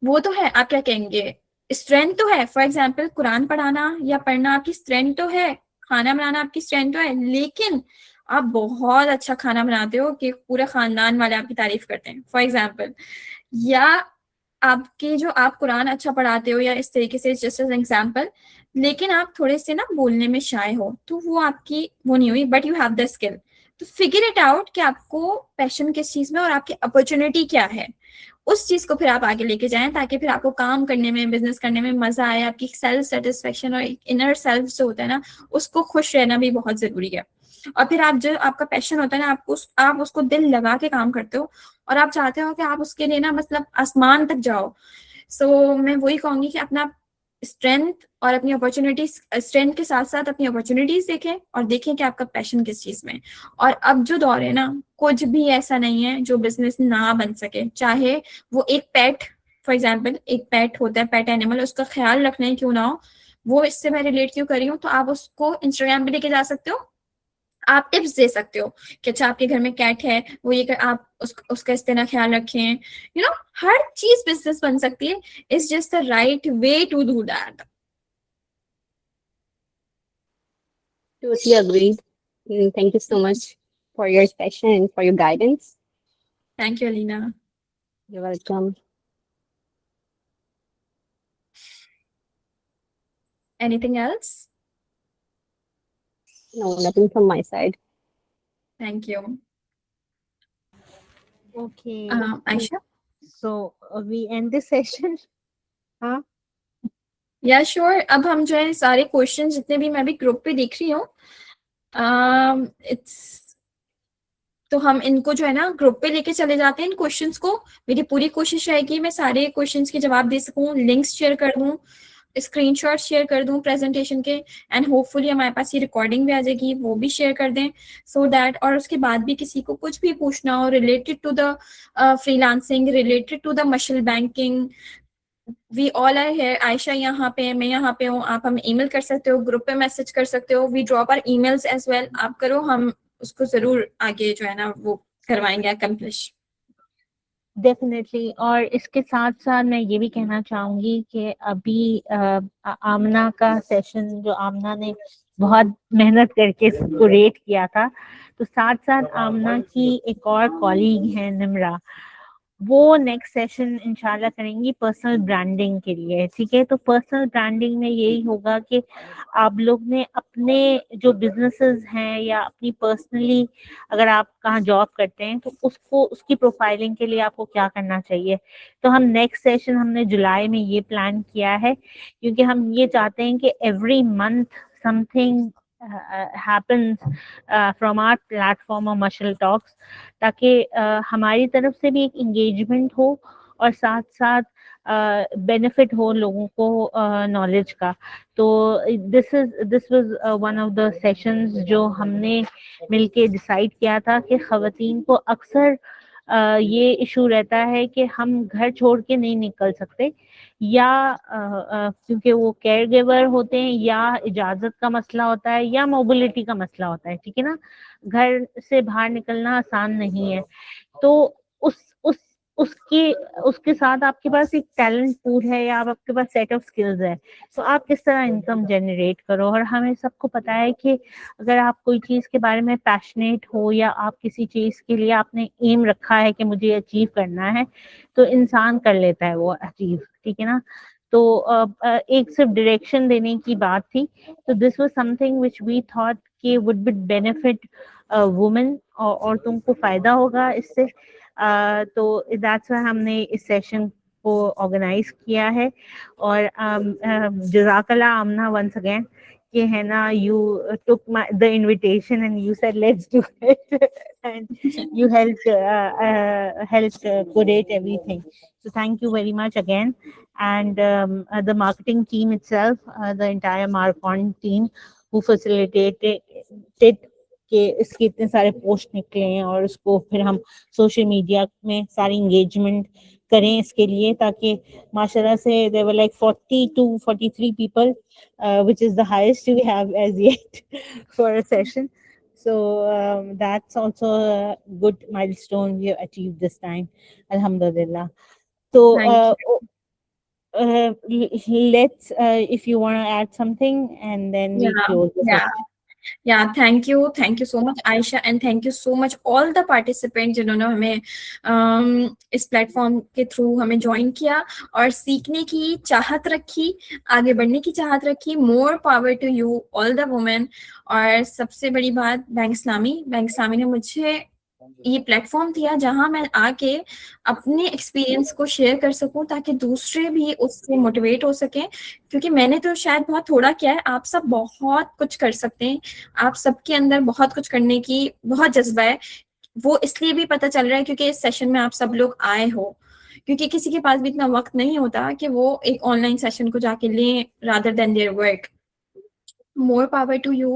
वो तो है, आप क्या कहेंगे, स्ट्रेंथ तो है। फॉर एग्जाम्पल कुरान पढ़ाना या पढ़ना आपकी स्ट्रेंथ तो है, खाना बनाना आपकी स्ट्रेंथ तो है, लेकिन आप बहुत अच्छा खाना बनाते हो कि पूरे खानदान वाले आपकी तारीफ करते हैं, फॉर एग्जाम्पल। या आपके जो आप कुरान अच्छा पढ़ाते हो या इस तरीके से, जस्ट एज एग्जाम्पल, लेकिन आप थोड़े से ना बोलने में शाय हो, तो वो आपकी वो नहीं हुई, but you have the skill. तो फिगर इट आउट कि आपको पैशन किस चीज में और आपकी अपॉर्चुनिटी क्या है, उस चीज को फिर आप आगे लेके जाएं, ताकि फिर आपको काम करने में, बिजनेस करने में मजा आए। आपकी सेल्फ सेटिस्फेक्शन और इनर सेल्फ जो होता है ना, उसको खुश रहना भी बहुत जरूरी है। और फिर आप जो आपका पैशन होता है ना, आप उसको दिल लगा के काम करते हो, और आप चाहते हो कि आप उसके लिए ना मतलब आसमान तक जाओ। सो मैं वही कहूंगी कि अपना स्ट्रेंथ और अपनी अपॉर्चुनिटीज, स्ट्रेंथ के साथ साथ अपनी अपॉर्चुनिटीज देखें, और देखें कि आपका पैशन किस चीज में। और अब जो दौर है ना, कुछ भी ऐसा नहीं है जो बिजनेस ना बन सके, चाहे वो एक पेट, फॉर एग्जाम्पल एक पेट होता है, पेट एनिमल, उसका ख्याल रखने क्यों ना हो, वो इससे मैं रिलेट क्यों कर रही हूँ, तो आप उसको इंस्टाग्राम पे लेके जा सकते हो, आप टिप्स दे सकते हो कि अच्छा आपके घर में कैट है, वो ये कर, आप उसका इस तरह ख्याल रखें। हर चीज बिजनेस बन सकती है, it's just the right way to do that. Totally agreed. Thank you so much for your passion and for your guidance. Thank you Alina. You're welcome. Anything else? No, nothing from my side. Thank you. Okay. Ayesha? So we end this session. Huh? या sure. अब हम जो है सारे question जितने भी मैं भी ग्रुप पे देख रही हूँ, इट्स तो हम इनको जो है ना ग्रुप पे लेके चले जाते हैं इन क्वेश्चंस को। मेरी पूरी कोशिश रहेगी मैं सारे क्वेश्चंस के जवाब दे सकूं, लिंक्स शेयर कर दूं, स्क्रीनशॉट शेयर कर दूं प्रेजेंटेशन के, एंड होपफुली हमारे पास ये रिकॉर्डिंग भी आ जाएगी, वो भी शेयर कर दें, सो दैट और उसके बाद भी किसी को कुछ भी पूछना हो related to the freelancing, related to the Mashal banking, we all are here. Ayesha यहाँ पे है, मैं यहाँ पे हूँ, आप हमें ईमेल कर सकते हो, ग्रुप पे मैसेज कर सकते हो, we drop our emails as well, आप करो, हम उसको जरूर आगे जो है ना वो करवाएंगे अकम्प्लिश। डेफिनेटली। और इसके साथ साथ मैं ये भी कहना चाहूंगी कि अभी आमना का सेशन, जो आमना ने बहुत मेहनत करके इसको रेट किया था, तो साथ साथ आमना की एक और कॉलीग है निम्रा, वो नेक्स्ट सेशन इंशाल्लाह करेंगी पर्सनल ब्रांडिंग के लिए। ठीक है, तो पर्सनल ब्रांडिंग में यही होगा कि आप लोग ने अपने जो बिजनेसेस हैं या अपनी पर्सनली अगर आप कहाँ जॉब करते हैं तो उसको, उसकी प्रोफाइलिंग के लिए आपको क्या करना चाहिए। तो हम नेक्स्ट सेशन हमने जुलाई में ये प्लान किया है, क्योंकि हम ये चाहते हैं कि every month something happens from our platform of Mashal Talks, ताकि हमारी तरफ से भी एक इंगेजमेंट हो और साथ साथ बेनिफिट हो लोगों को नॉलेज का। तो this was one of the sessions जो हमने मिलके डिसाइड किया था कि ख़वातीन को अक्सर ये इशू रहता है कि हम घर छोड़ के नहीं निकल सकते, या क्योंकि वो केयर गिवर होते हैं, या इजाज़त का मसला होता है, या मोबिलिटी का मसला होता है, ठीक है ना। घर से बाहर निकलना आसान नहीं है। तो उसके साथ आपके पास एक टैलेंट पूल है, या आपके पास सेट ऑफ स्किल्स है, तो आप किस तरह इनकम जनरेट करो। और हमें सबको पता है कि अगर आप कोई चीज़ के बारे में पैशनेट हो, या आप किसी चीज़ के लिए आपने एम रखा है कि मुझे अचीव करना है, तो इंसान कर लेता है वो अचीव, ठीक है ना। तो एक सिर्फ डायरेक्शन देने की बात थी। तो this was something which we thought कि वुड बी बेनिफिट वुमेन, और औरतों को फायदा होगा इससे। तो दैट्स व्हाई हमने इस सेशन को ऑर्गेनाइज किया है। और जज़ाकल्लाह आमना वंस अगेन कि है ना, you took the invitation and you said let's do it and you helped curate everything. So thank you very much again. And the marketing team itself, the entire Marcon team who facilitated कि इसके इतने सारे post निकले हैं, और उसको फिर हम सोशल मीडिया में सारी इंगेजमेंट करें इसके लिए, ताकि माशाल्लाह से there were like 40 to 43 people, which is the highest we have as yet for a session. So that's also a good milestone we have achieved this time, alhamdulillah. So let's if you want to add something, and then we close the session. Yeah, thank you so much Aisha, and thank you so much all the participants जिन्होंने हमें इस platform के through हमें join किया और सीखने की चाहत रखी, आगे बढ़ने की चाहत रखी। More power to you all the women. और सबसे बड़ी बात, बैंक इस्लामी ने मुझे ये प्लेटफॉर्म दिया जहां मैं आके अपने एक्सपीरियंस को शेयर कर सकूं, ताकि दूसरे भी उससे मोटिवेट हो सकें। क्योंकि मैंने तो शायद बहुत थोड़ा किया है, आप सब बहुत कुछ कर सकते हैं, आप सबके अंदर बहुत कुछ करने की बहुत जज्बा है। वो इसलिए भी पता चल रहा है क्योंकि इस सेशन में आप सब लोग आए हो, क्योंकि किसी के पास भी इतना वक्त नहीं होता कि वो एक ऑनलाइन सेशन को जाके लें rather than their work. More power to you,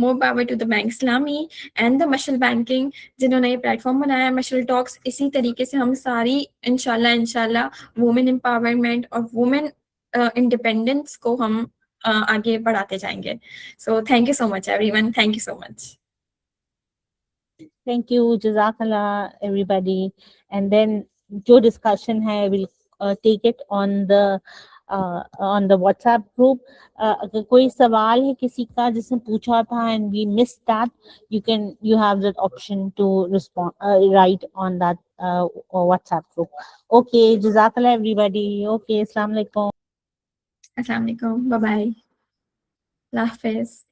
more power to the Bank Islami and the Mashal Banking जिन्होंने ये प्लेटफॉर्म बनाया, मशल टॉक्स। इसी तरीके से हम सारी इंशाल्लाह वुमेन एम्पावरमेंट और वुमेन इंडिपेंडेंस को हम आगे बढ़ाते जाएंगे। So thank you so much everyone, thank you so much. Thank you, Jazakallah everybody. And then जो discussion है, we'll take it on the WhatsApp group. अगर कोई सवाल है किसी का जिसने पूछा था and we missed that, you have that option to respond, write on that WhatsApp group. Okay, Jazakallah everybody. Okay, Assalamu alaikum. Assalamu alaikum, bye bye, Allah Hafiz.